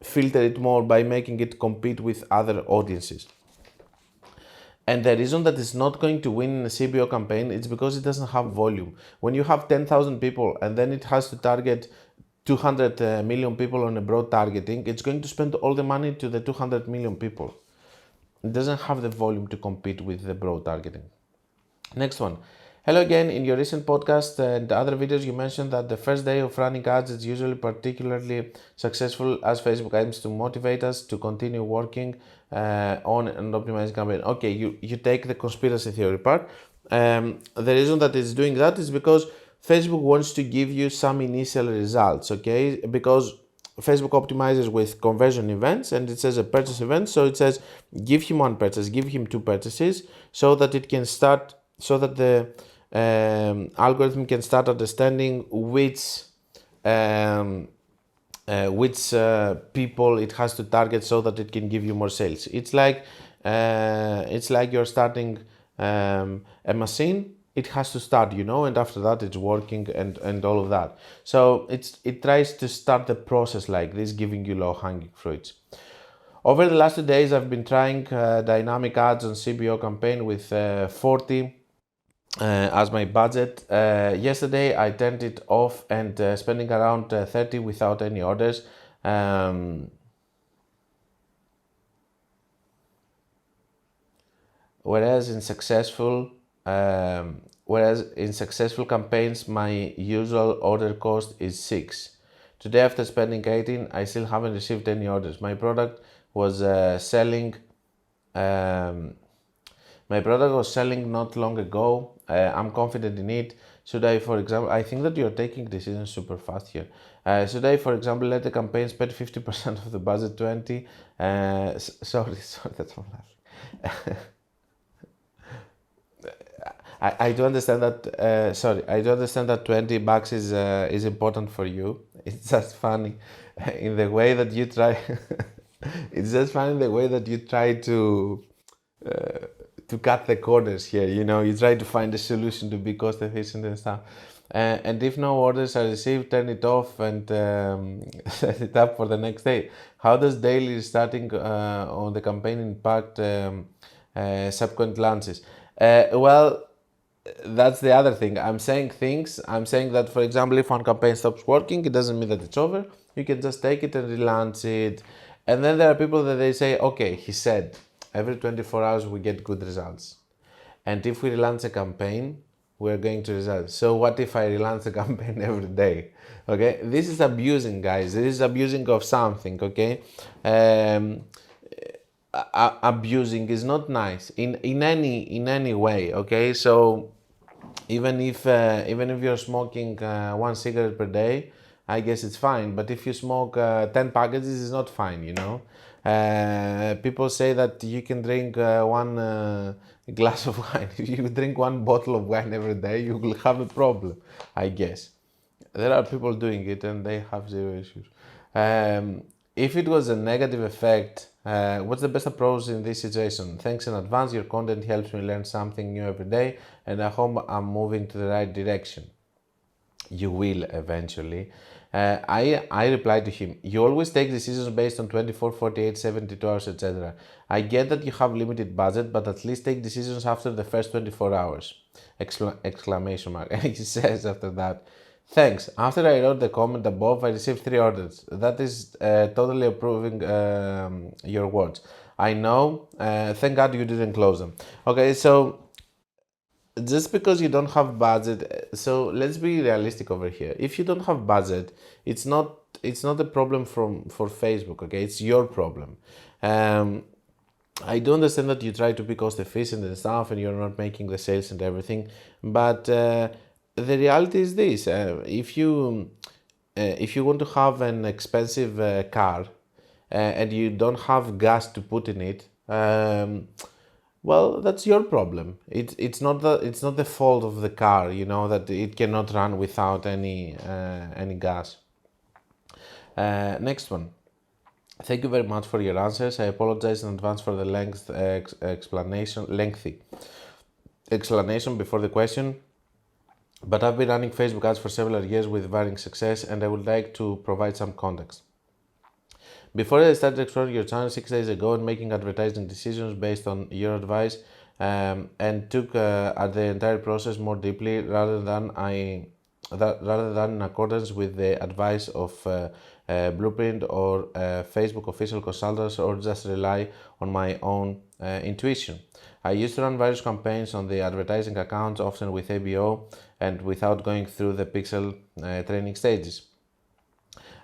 filter it more by making it compete with other audiences. And the reason that it's not going to win in a CBO campaign is because it doesn't have volume. When you have 10,000 people and then it has to target 200 million people on a broad targeting, it's going to spend all the money to the 200 million people. It doesn't have the volume to compete with the broad targeting. Next one. Hello again. In your recent podcast and other videos, you mentioned that the first day of running ads is usually particularly successful as Facebook aims to motivate us to continue working on an optimized campaign. Okay, you take the conspiracy theory part. The reason that it's doing that is because Facebook wants to give you some initial results, okay? Because Facebook optimizes with conversion events and it says a purchase event. So it says give him one purchase, give him 2 purchases so that it can start, so that the algorithm can start understanding which which people it has to target so that it can give you more sales. It's like you're starting a machine. It has to start, and after that it's working and all of that. So it tries to start the process like this, giving you low hanging fruits. Over the last 2 days, I've been trying dynamic ads on CBO campaign with 40 as my budget. Yesterday I turned it off and spending around 30 without any orders. Whereas in successful campaigns, my usual order cost is 6. Today, after spending 18, I still haven't received any orders. My product was selling. My product was selling not long ago. I'm confident in it. Should I, for example, I think that you're taking decisions super fast here. Should I, for example, let the campaign spend 50% of the budget, 20? Sorry, that's my laughing. I do understand that. I do understand that $20 is important for you. It's just funny in the way that you try. It's just funny in the way that you try to cut the corners here. You try to find a solution to be cost efficient and stuff. And if no orders are received, turn it off and set it up for the next day. How does daily starting on the campaign impact subsequent launches? Well, that's the other thing. I'm saying that, for example, if one campaign stops working, it doesn't mean that it's over. You can just take it and relaunch it. And then there are people that they say, okay, he said, every 24 hours we get good results. And if we relaunch a campaign, we're going to result. So what if I relaunch a campaign every day? Okay, this is abusing, guys. This is abusing of something, okay? Abusing is not nice in any way, okay? So even if you're smoking 1 cigarette per day, I guess it's fine. But if you smoke 10 packages, it's not fine, people say that you can drink one glass of wine. If you drink 1 bottle of wine every day, you will have a problem, I guess. There are people doing it and they have zero issues. If it was a negative effect, what's the best approach in this situation? Thanks in advance, your content helps me learn something new every day and I hope I'm moving to the right direction. You will eventually. I replied to him, you always take decisions based on 24, 48, 72 hours, etc. I get that you have limited budget, but at least take decisions after the first 24 hours. Exclamation mark. And he says after that, thanks. After I wrote the comment above, I received 3 orders. That is totally approving your words. I know. Thank God you didn't close them. Okay, so just because you don't have budget, so let's be realistic over here. If you don't have budget, it's not a problem for Facebook. Okay, it's your problem. I do understand that you try to be cost efficient and stuff, and you're not making the sales and everything, but the reality is this: if you want to have an expensive car and you don't have gas to put in it, well, that's your problem. It's not the fault of the car, that it cannot run without any gas. Next one. Thank you very much for your answers. I apologize in advance for the lengthy explanation before the question. But I've been running Facebook ads for several years with varying success, and I would like to provide some context. Before I started exploring your channel 6 days ago and making advertising decisions based on your advice, and took at the entire process more deeply rather than in accordance with the advice of Blueprint or Facebook official consultants, or just rely on my own intuition. I used to run various campaigns on the advertising accounts, often with ABO and without going through the pixel training stages.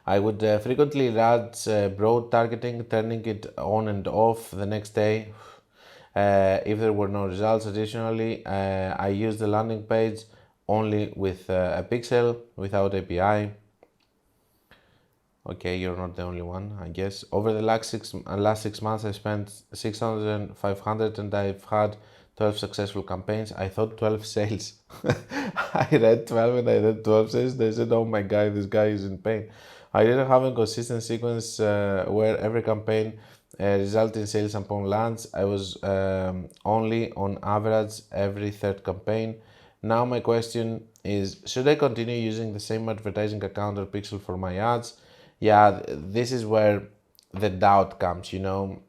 I would frequently run broad targeting, turning it on and off the next day if there were no results. Additionally, I used the landing page only with a pixel without API. Okay, you're not the only one, I guess. Over the last 6 months, I spent 600 and 500, and I've had 12 successful campaigns. I thought 12 sales. I read 12 and I read 12 sales. They said, oh my God, this guy is in pain. I didn't have a consistent sequence where every campaign resulted in sales upon launch. I was only on average every third campaign. Now my question is, should I continue using the same advertising account or pixel for my ads? Yeah, this is where the doubt comes, you know.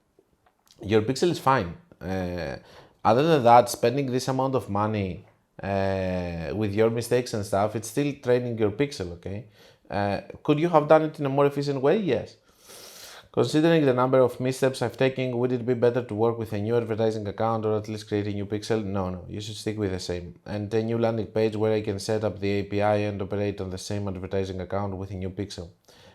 Your pixel is fine. Other than that, spending this amount of money with your mistakes and stuff, it's still training your pixel, okay? Could you have done it in a more efficient way? Yes. Considering the number of missteps I've taken, would it be better to work with a new advertising account or at least create a new pixel? No, you should stick with the same. And a new landing page where I can set up the API and operate on the same advertising account with a new pixel.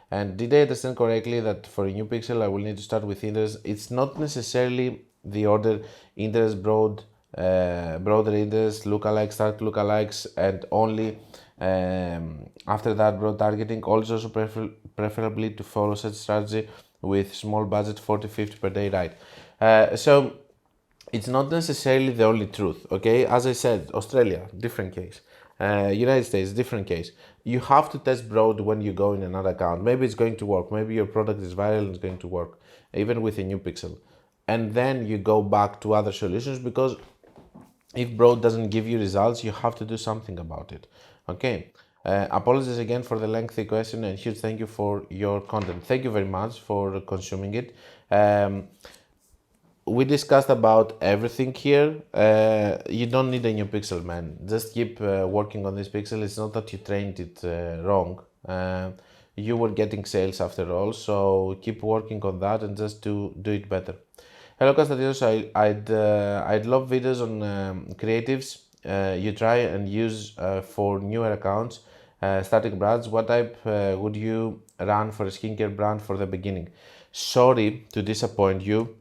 And did I understand correctly that for a new pixel I will need to start with interest? It's not necessarily the order interest, broader interest, lookalikes, start lookalikes, and only after that broad targeting. Also preferably to follow such strategy with small budget 40-50 per day, right? So it's not necessarily the only truth, okay? As I said, Australia, different case. United States, different case. You have to test broad when you go in another account. Maybe it's going to work. Maybe your product is viral and it's going to work, even with a new pixel. And then you go back to other solutions, because if broad doesn't give you results, you have to do something about it, okay? Apologies again for the lengthy question, and huge thank you for your content. Thank you very much for consuming it. We discussed about everything here. You don't need a new pixel, man. Just keep working on this pixel. It's not that you trained it wrong. You were getting sales after all, so keep working on that and just do it better. Hello, Konstantinos. I'd love videos on creatives you try and use for newer accounts, starting brands. What type would you run for a skincare brand for the beginning? Sorry to disappoint you,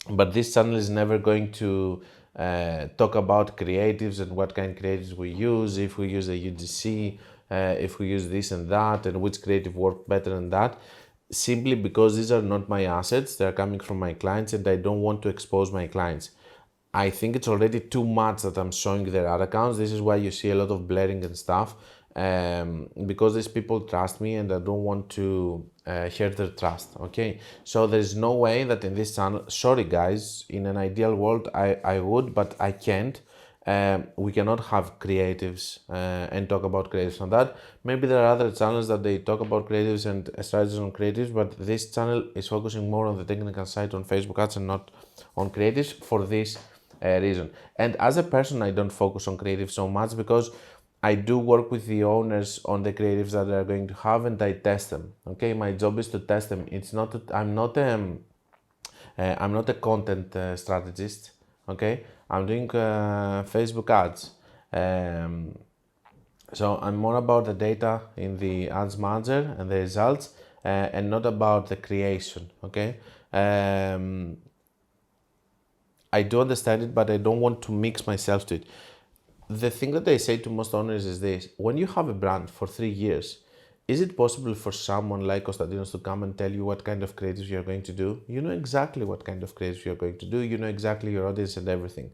but this channel is never going to talk about creatives and what kind of creatives we use, if we use a UGC, if we use this and that, and which creative work better than that, simply because these are not my assets. They're coming from my clients and I don't want to expose my clients. I think it's already too much that I'm showing their ad accounts. This is why you see a lot of blurring and stuff, because these people trust me and I don't want to hurt their trust, okay? So there's no way that in this channel, sorry guys, in an ideal world I would, but I can't. We cannot have creatives and talk about creatives on that. Maybe there are other channels that they talk about creatives and strategies on creatives, but this channel is focusing more on the technical side on Facebook ads and not on creatives for this reason. And as a person, I don't focus on creatives so much, because I do work with the owners on the creatives that they're going to have, and I test them. Okay, my job is to test them. It's not that I'm not a content strategist. Okay, I'm doing Facebook ads. So I'm more about the data in the ads manager and the results, and not about the creation. Okay. I do understand it, but I don't want to mix myself to it. The thing that I say to most owners is this: when you have a brand for 3 years, is it possible for someone like Konstantinos to come and tell you what kind of creatives you're going to do? You know exactly what kind of creatives you're going to do. You know exactly your audience and everything.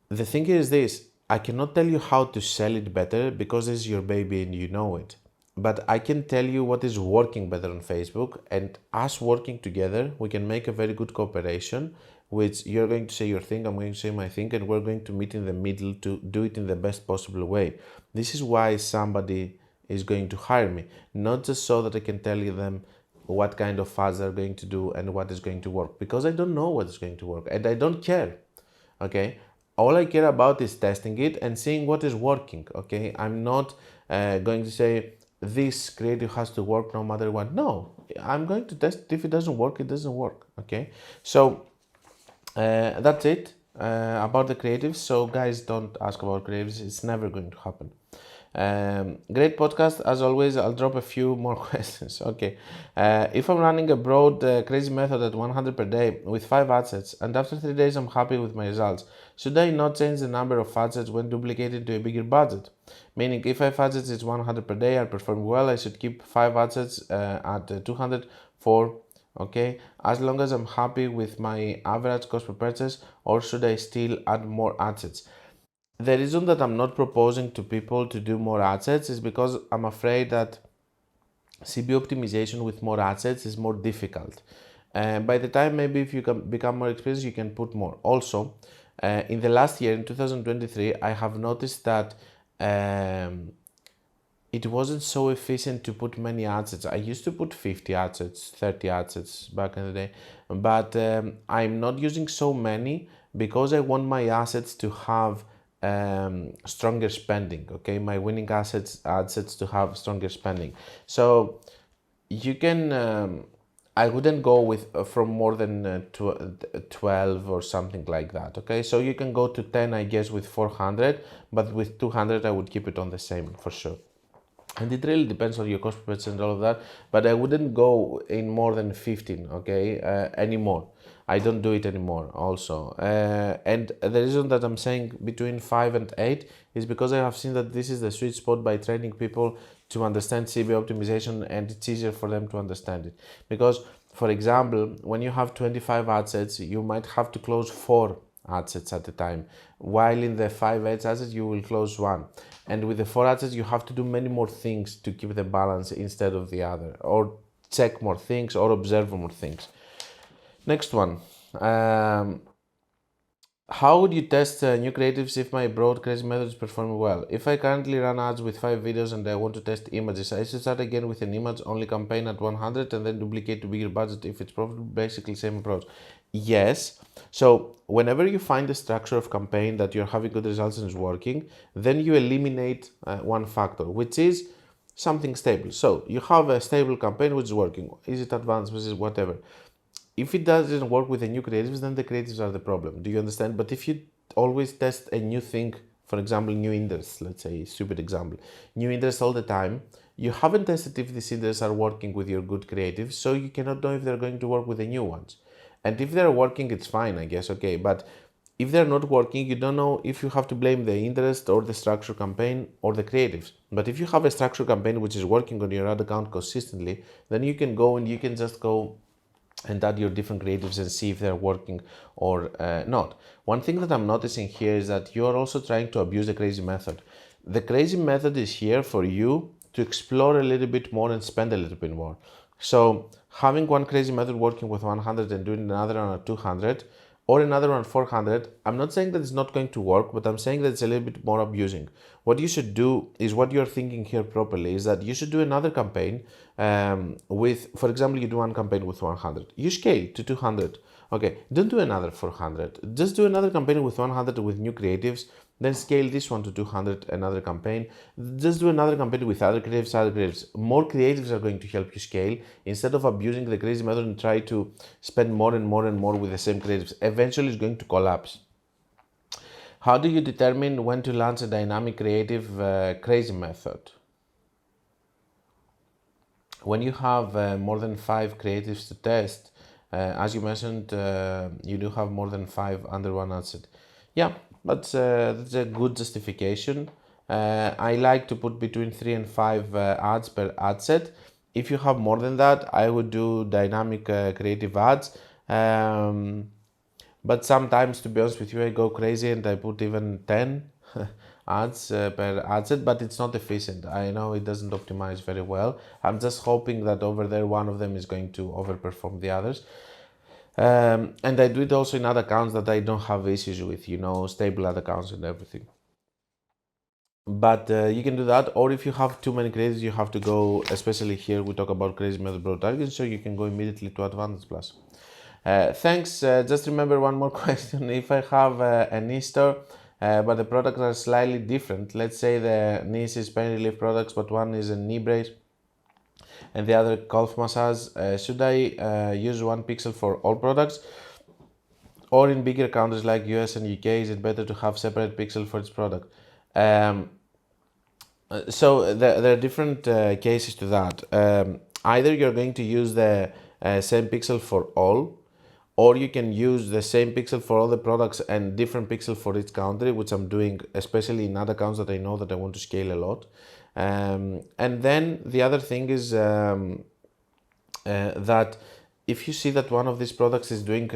The thing is this: I cannot tell you how to sell it better, because this is your baby and you know it. But I can tell you what is working better on Facebook, and us working together, we can make a very good cooperation, which you're going to say your thing, I'm going to say my thing, and we're going to meet in the middle to do it in the best possible way. This is why somebody is going to hire me, not just so that I can tell them what kind of ads they're going to do and what is going to work, because I don't know what is going to work and I don't care, okay? All I care about is testing it and seeing what is working, okay? I'm not going to say this creative has to work no matter what. No, I'm going to test it. If it doesn't work, it doesn't work, okay? So that's it about the creatives. So guys, don't ask about creatives. It's never going to happen. Great podcast as always. I'll drop a few more questions. Okay, if I'm running a broad crazy method at 100 per day with 5 assets, and after 3 days I'm happy with my results, should I not change the number of assets when duplicated to a bigger budget? Meaning, if 5 assets is 100 per day, I perform well, I should keep 5 assets at 200 for okay, as long as I'm happy with my average cost per purchase, or should I still add more ad sets? The reason that I'm not proposing to people to do more ad sets is because I'm afraid that CB optimization with more ad sets is more difficult. By the time maybe if you can become more experienced, you can put more. Also, in the last year, in 2023, I have noticed that it wasn't so efficient to put many ad sets. I used to put 50 ad sets, 30 ad sets back in the day, but I'm not using so many because I want my assets to have stronger spending. Okay, my winning assets, ad sets to have stronger spending. So you can. I wouldn't go with from more than 12 or something like that. Okay, so you can go to 10, I guess, with 400, but with 200, I would keep it on the same for sure. And it really depends on your cost per purchase and all of that, but I wouldn't go in more than 15, okay, anymore. I don't do it anymore also. And the reason that I'm saying between 5 and 8 is because I have seen that this is the sweet spot by training people to understand CB optimization, and it's easier for them to understand it. Because, for example, when you have 25 ad sets, you might have to close 4 ad sets at a time, while in the 5 ad sets you will close 1, and with the 4 ad sets you have to do many more things to keep the balance instead of the other, or check more things or observe more things. Next one, how would you test new creatives if my broad crazy method is performing well? If I currently run ads with 5 videos and I want to test images, I should start again with an image only campaign at 100 and then duplicate to bigger budget if it's profitable. Basically same approach. Yes. So whenever you find the structure of campaign that you're having good results and is working, then you eliminate one factor, which is something stable. So you have a stable campaign which is working. Is it advanced? Is it whatever? If it doesn't work with the new creatives, then the creatives are the problem. Do you understand? But if you always test a new thing, for example, new interests, let's say, stupid example, new interests all the time, you haven't tested if these interests are working with your good creatives, so you cannot know if they're going to work with the new ones. And if they're working, it's fine, I guess, okay. But if they're not working, you don't know if you have to blame the interest or the structure campaign or the creatives. But if you have a structure campaign which is working on your ad account consistently, then you can go and you can just go and add your different creatives and see if they're working or not. One thing that I'm noticing here is that you're also trying to abuse the crazy method. The crazy method is here for you to explore a little bit more and spend a little bit more. So having one crazy method working with 100 and doing another one at 200 or another one 400, I'm not saying that it's not going to work, but I'm saying that it's a little bit more abusing. What you should do is what you're thinking here properly is that you should do another campaign with, for example, you do one campaign with 100, you scale to 200. Okay, don't do another 400. Just do another campaign with 100 with new creatives, then scale this one to 200, another campaign. Just do another campaign with other creatives, other creatives. More creatives are going to help you scale instead of abusing the crazy method and try to spend more and more and more with the same creatives. Eventually, it's going to collapse. How do you determine when to launch a dynamic creative crazy method? When you have more than 5 creatives to test, as you mentioned, you do have more than 5 under one ad set. Yeah, but that's a good justification. I like to put between 3 and 5 ads per ad set. If you have more than that, I would do dynamic creative ads. But sometimes, to be honest with you, I go crazy and I put even 10 ads per ad set, but it's not efficient. I know it doesn't optimize very well. I'm just hoping that over there one of them is going to overperform the others. And I do it also in other accounts that I don't have issues with, stable ad accounts and everything. But you can do that, or if you have too many credits, you have to go, especially here we talk about crazy method broad targeting, so you can go immediately to Advantage Plus. Thanks. Just remember one more question. If I have a niche store, but the products are slightly different, let's say the niche is pain relief products, but one is a knee brace and the other calf massage, should I use one pixel for all products? Or in bigger countries like US and UK, is it better to have separate pixel for each product? So there are different cases to that. Either you're going to use the same pixel for all, or you can use the same pixel for all the products and different pixel for each country, which I'm doing especially in other accounts that I know that I want to scale a lot. And then the other thing is that if you see that one of these products is doing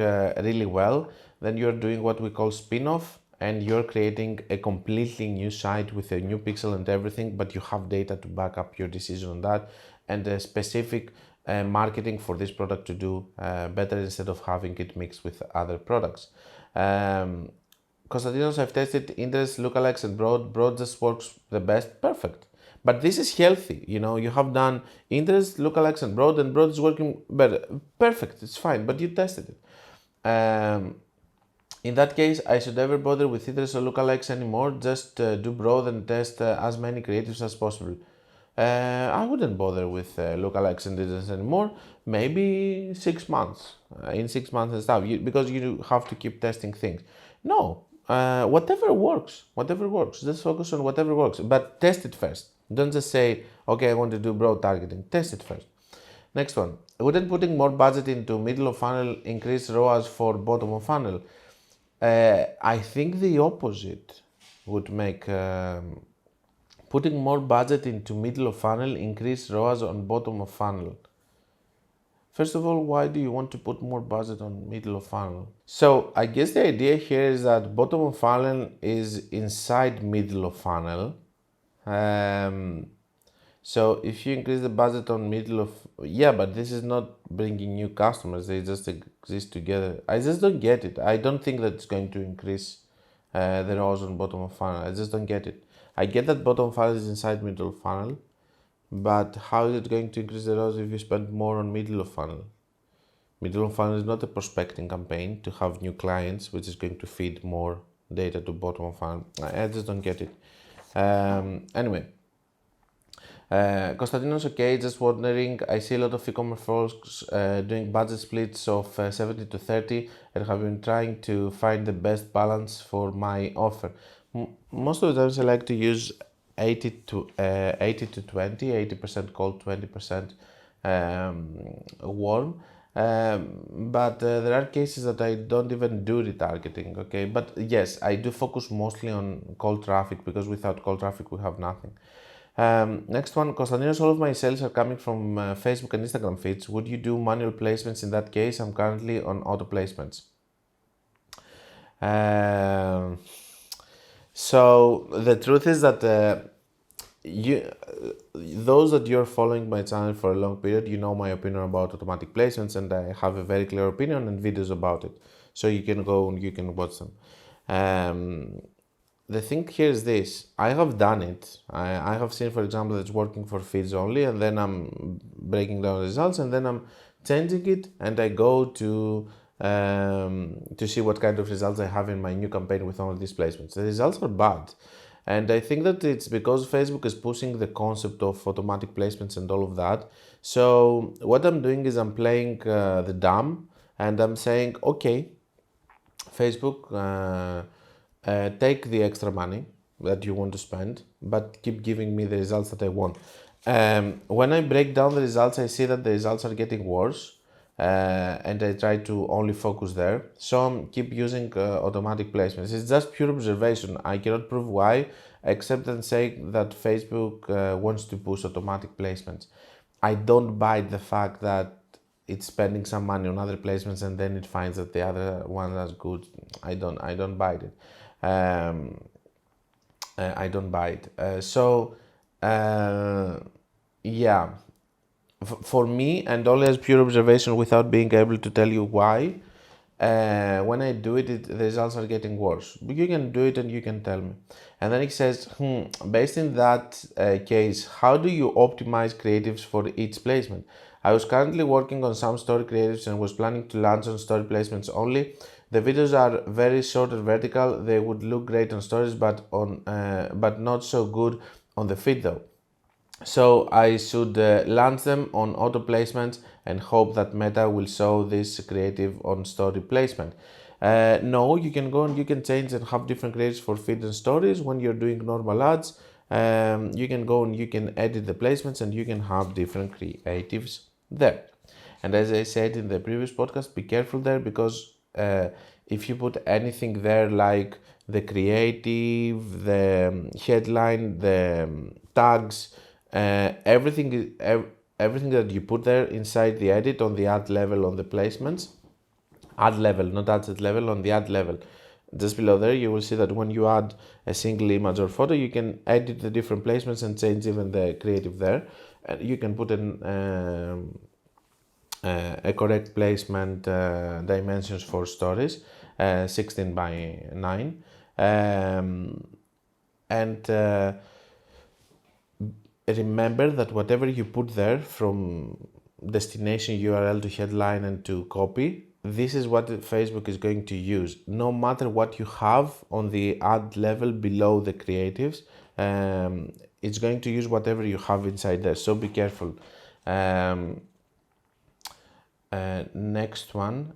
really well, then you're doing what we call spin-off, and you're creating a completely new site with a new pixel and everything, but you have data to back up your decision on that, and a specific marketing for this product to do better, instead of having it mixed with other products. Konstantinos, I've tested interest, lookalikes, and broad. Broad just works the best. Perfect. But this is healthy. You have done interest, lookalikes, and broad is working better. Perfect. It's fine. But you tested it. In that case, I should never bother with interest or lookalikes anymore. Just do broad and test as many creatives as possible. I wouldn't bother with lookalikes and interest anymore. Maybe 6 months. In 6 months and stuff, because you have to keep testing things. No. Whatever works. Just focus on whatever works. But test it first. Don't just say, okay, I want to do broad targeting. Test it first. Next one. Wouldn't putting more budget into middle of funnel increase ROAS for bottom of funnel? I think the opposite would make putting more budget into middle of funnel increase ROAS on bottom of funnel. First of all, why do you want to put more budget on middle of funnel? So I guess the idea here is that bottom of funnel is inside middle of funnel. So if you increase the budget on middle of, but this is not bringing new customers, they just exist together. I just don't get it. I don't think that it's going to increase the ROAS on bottom of funnel. I just don't get it. I get that bottom of funnel is inside middle of funnel, but how is it going to increase the ROAS if you spend more on middle of funnel? Middle of funnel is not a prospecting campaign to have new clients, which is going to feed more data to bottom of funnel. I just don't get it. Anyway. Konstantinos, okay, just wondering, I see a lot of e-commerce folks doing budget splits of 70 to 30 and have been trying to find the best balance for my offer. Most of the times I like to use 80 to 20, 80% cold, 20% warm. But there are cases that I don't even do retargeting, okay? But yes, I do focus mostly on cold traffic, because without cold traffic we have nothing. Next one, Konstantinos, all of my sales are coming from Facebook and Instagram feeds. Would you do manual placements in that case? I'm currently on auto placements. So the truth is that those that you're following my channel for a long period, you know my opinion about automatic placements, and I have a very clear opinion and videos about it. So you can go and you can watch them. The thing here is this, I have done it. I have seen, for example, it's working for feeds only, and then I'm breaking down the results, and then I'm changing it, and I go to see what kind of results I have in my new campaign with all these placements. The results are bad. And I think that it's because Facebook is pushing the concept of automatic placements and all of that. So what I'm doing is I'm playing the dumb, and I'm saying, okay, Facebook, take the extra money that you want to spend, but keep giving me the results that I want. When I break down the results, I see that the results are getting worse, and I try to only focus there. So I keep using automatic placements. It's just pure observation. I cannot prove why, except and say that Facebook wants to push automatic placements. I don't buy the fact that it's spending some money on other placements and then it finds that the other one is good. I don't buy it. I don't buy it. For me, and only as pure observation without being able to tell you why, when I do it, the results are getting worse. But you can do it and you can tell me. And then it says, based in that case, how do you optimize creatives for each placement? I was currently working on some story creatives and was planning to launch on story placements only. The videos are very short and vertical. They would look great on stories, but not so good on the feed though. So I should launch them on auto placements and hope that Meta will show this creative on story placement. No, you can go and you can change and have different creatives for feed and stories. When you're doing normal ads, you can go and you can edit the placements and you can have different creatives there. And as I said in the previous podcast, be careful there, because if you put anything there like the creative, the headline, the tags, everything everything that you put there inside the edit on the ad level on the placements, ad level, not ad set level, on the ad level. Just below there, you will see that when you add a single image or photo, you can edit the different placements and change even the creative there. And you can put in a correct placement dimensions for stories, 16 by 9. And remember that whatever you put there, from destination URL to headline and to copy, this is what Facebook is going to use. No matter what you have on the ad level below the creatives, it's going to use whatever you have inside there. So be careful. Next one.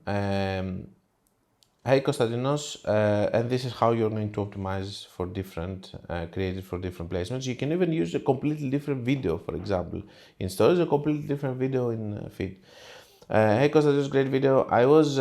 Hey Konstantinos, and this is how you're going to optimize for different creative for different placements. You can even use a completely different video, for example. In stories, a completely different video in feed. Hey Konstantinos, great video. I was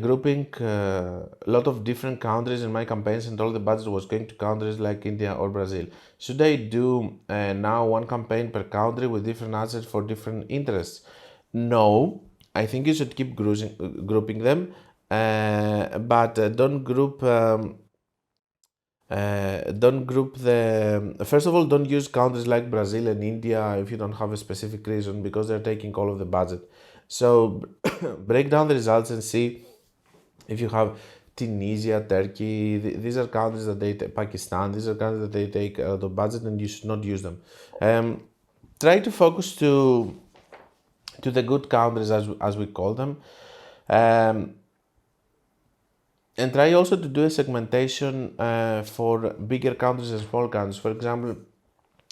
grouping a lot of different countries in my campaigns, and all the budget was going to countries like India or Brazil. Should I do now one campaign per country with different assets for different interests? No, I think you should keep grouping them. But don't group the first of all, don't use countries like Brazil and India if you don't have a specific reason, because they're taking all of the budget. So break down the results and see if you have Tunisia, Turkey. These are countries that they take, Pakistan, these are countries that they take out of budget, and you should not use them. Try to focus to the good countries, as we call them. And try also to do a segmentation for bigger countries and small countries. For example,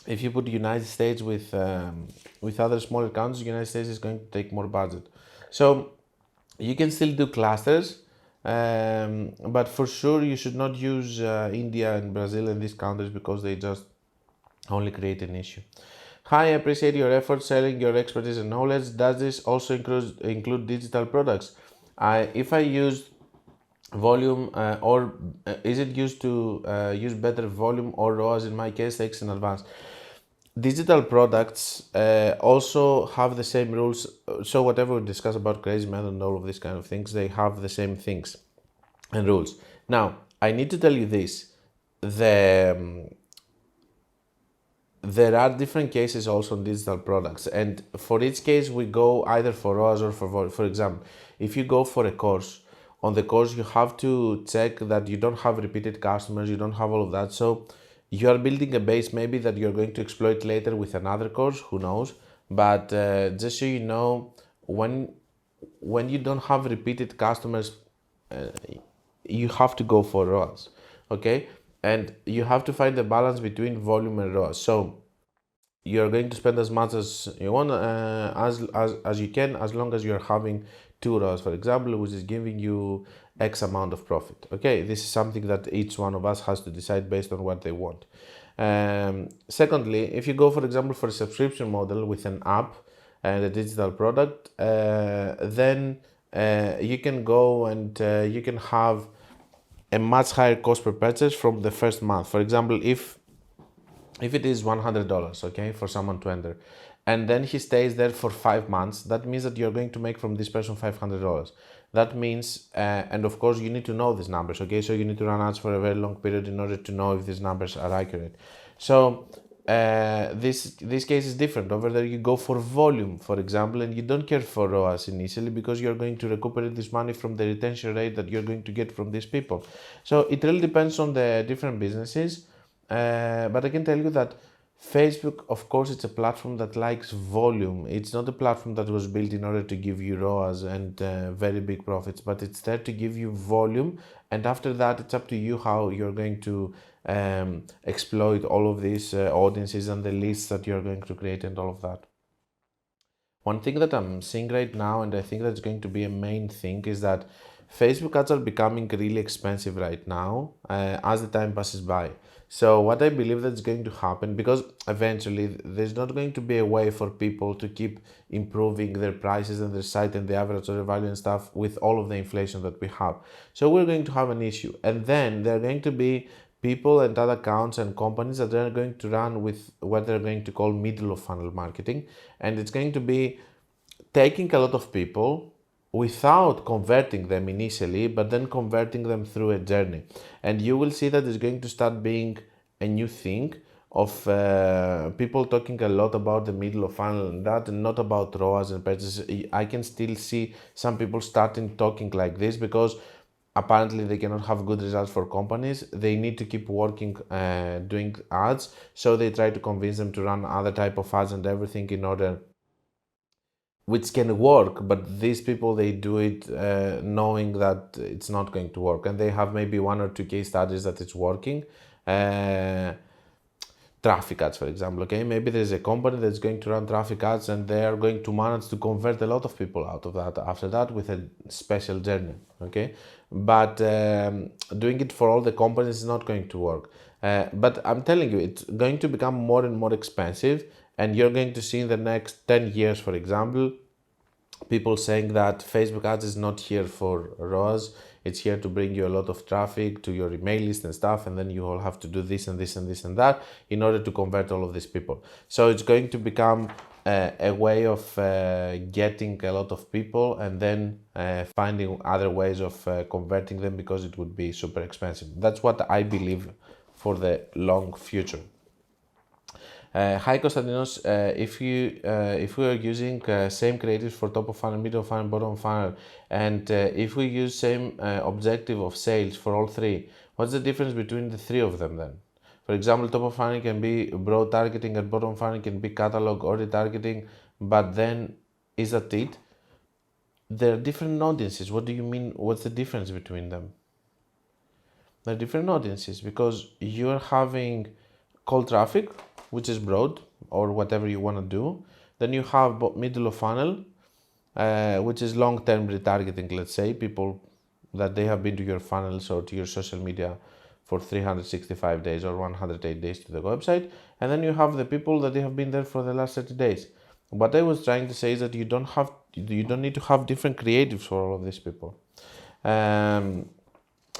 if you put United States with other smaller countries, United States is going to take more budget. So you can still do clusters, but for sure you should not use India and Brazil and these countries, because they just only create an issue. Hi, I appreciate your efforts selling your expertise and knowledge. Does this also include digital products? If I use volume or is it used to use better volume or ROAS? In my case, takes in advance. Digital products also have the same rules. So whatever we discuss about crazy method and all of these kind of things, they have the same things and rules. Now, I need to tell you this. There are different cases also on digital products, and for each case we go either for ROAS or for volume. For example, if you go for a course, on the course you have to check that you don't have repeated customers, you don't have all of that. So you are building a base maybe that you're going to exploit later with another course, who knows. But just so you know, when you don't have repeated customers, you have to go for ROAS, okay? And you have to find the balance between volume and ROAS. So you're going to spend as much as you want, as you can, as long as you're having 2 ROAS, for example, which is giving you X amount of profit. Okay, this is something that each one of us has to decide based on what they want. Secondly, if you go, for example, for a subscription model with an app and a digital product, then you can go and you can have a much higher cost per purchase from the first month. For example, if it is $100, okay, for someone to enter, and then he stays there for 5 months, that means that you're going to make from this person $500. That means, and of course you need to know these numbers, okay, so you need to run ads for a very long period in order to know if these numbers are accurate. So this case is different. Over there you go for volume, for example, and you don't care for ROAS initially, because you're going to recuperate this money from the retention rate that you're going to get from these people. So it really depends on the different businesses. But I can tell you that Facebook, of course, it's a platform that likes volume. It's not a platform that was built in order to give you ROAS and very big profits, but it's there to give you volume. And after that, it's up to you how you're going to exploit all of these audiences and the lists that you're going to create and all of that. One thing that I'm seeing right now, and I think that's going to be a main thing, is that Facebook ads are becoming really expensive right now as the time passes by. So what I believe that's going to happen, because eventually there's not going to be a way for people to keep improving their prices and their site and the average order value and stuff with all of the inflation that we have. So we're going to have an issue, and then there are going to be people and other accounts and companies that are going to run with what they're going to call middle of funnel marketing. And it's going to be taking a lot of people without converting them initially, but then converting them through a journey. And you will see that it's going to start being a new thing of people talking a lot about the middle of funnel and that, and not about ROAS and purchases. I can still see some people starting talking like this because apparently they cannot have good results for companies. They need to keep working doing ads, so they try to convince them to run other type of ads and everything in order, which can work, but these people, they do it knowing that it's not going to work, and they have maybe 1 or 2 case studies that it's working. Traffic ads, for example, okay, maybe there's a company that's going to run traffic ads and they are going to manage to convert a lot of people out of that after that with a special journey, okay, but doing it for all the companies is not going to work. But I'm telling you, it's going to become more and more expensive, and you're going to see in the next 10 years, for example, people saying that Facebook ads is not here for ROAS, it's here to bring you a lot of traffic to your email list and stuff, and then you all have to do this and this and this and that in order to convert all of these people. So it's going to become a way of getting a lot of people and then finding other ways of converting them, because it would be super expensive. That's what I believe for the long future. Hi Konstantinos, if we are using same creatives for top of funnel, middle of funnel, bottom of funnel, and if we use same objective of sales for all 3, what's the difference between the 3 of them then? For example, top of funnel can be broad targeting and bottom of funnel can be catalog or retargeting, but then is that it? There are different audiences. What do you mean? What's the difference between them? They're different audiences because you're having cold traffic, which is broad or whatever you want to do. Then you have middle of funnel, which is long-term retargeting, let's say, people that they have been to your funnels or to your social media for 365 days or 108 days to the website. And then you have the people that they have been there for the last 30 days. What I was trying to say is that you don't need to have different creatives for all of these people.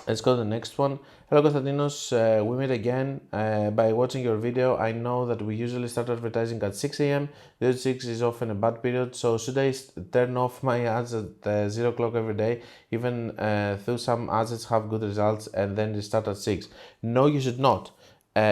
Let's go to the next one. Hello Konstantinos, we met again. By watching your video, I know that we usually start advertising at 6 a.m. The 6 is often a bad period, so should I turn off my ads at 0 o'clock every day, even though some ads have good results, and then restart at 6? No, you should not.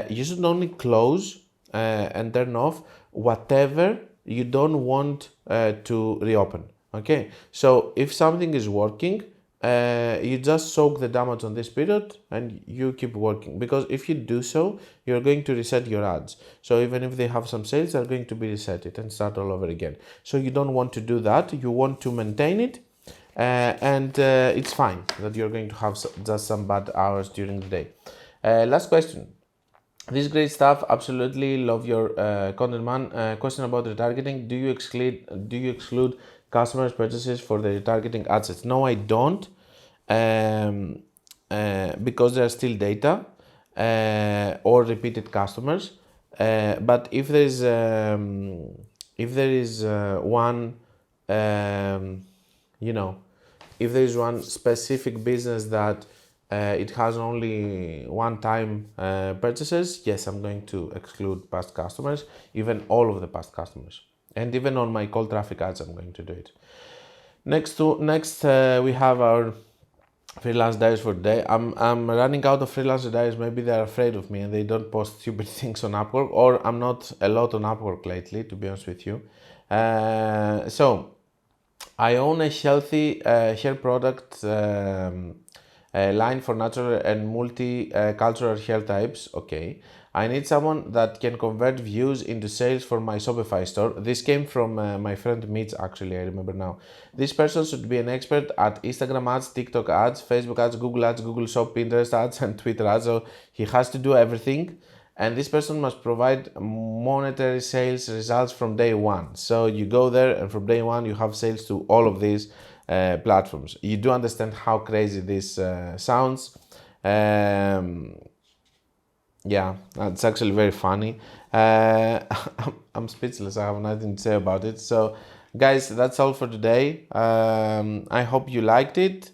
You should only close and turn off whatever you don't want to reopen. Okay, so if something is working, you just soak the damage on this period and you keep working, because if you do so, you're going to reset your ads. So even if they have some sales, they're going to be reset and start all over again. So you don't want to do that. You want to maintain it, and it's fine that you're going to have just some bad hours during the day. Last question. This is great stuff. Absolutely love your content, man. Question about retargeting. Do you exclude customers' purchases for the retargeting ad sets? No, I don't, because there are still data or repeated customers. But if there is one, if there is one specific business that it has only one-time purchases, yes, I'm going to exclude past customers, even all of the past customers. And even on my cold traffic ads, I'm going to do it. Next, we have our Freelancer Diaries for today. I'm running out of Freelancer Diaries. Maybe they're afraid of me and they don't post stupid things on Upwork, or I'm not a lot on Upwork lately, to be honest with you. So I own a healthy hair product line for natural and multi-cultural hair types. Okay. I need someone that can convert views into sales for my Shopify store. This came from my friend Mitch, actually, I remember now. This person should be an expert at Instagram ads, TikTok ads, Facebook ads, Google Shop, Pinterest ads, and Twitter ads. So he has to do everything. And this person must provide monetary sales results from day one. So you go there and from day one, you have sales to all of these platforms. You do understand how crazy this sounds. Yeah, it's actually very funny. I'm speechless. I have nothing to say about it. So, guys, that's all for today. I hope you liked it,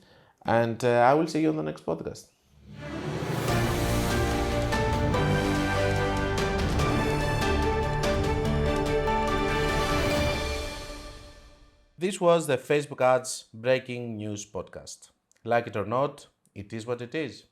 and I will see you on the next podcast. This was the Facebook Ads Breaking News podcast. Like it or not, it is what it is.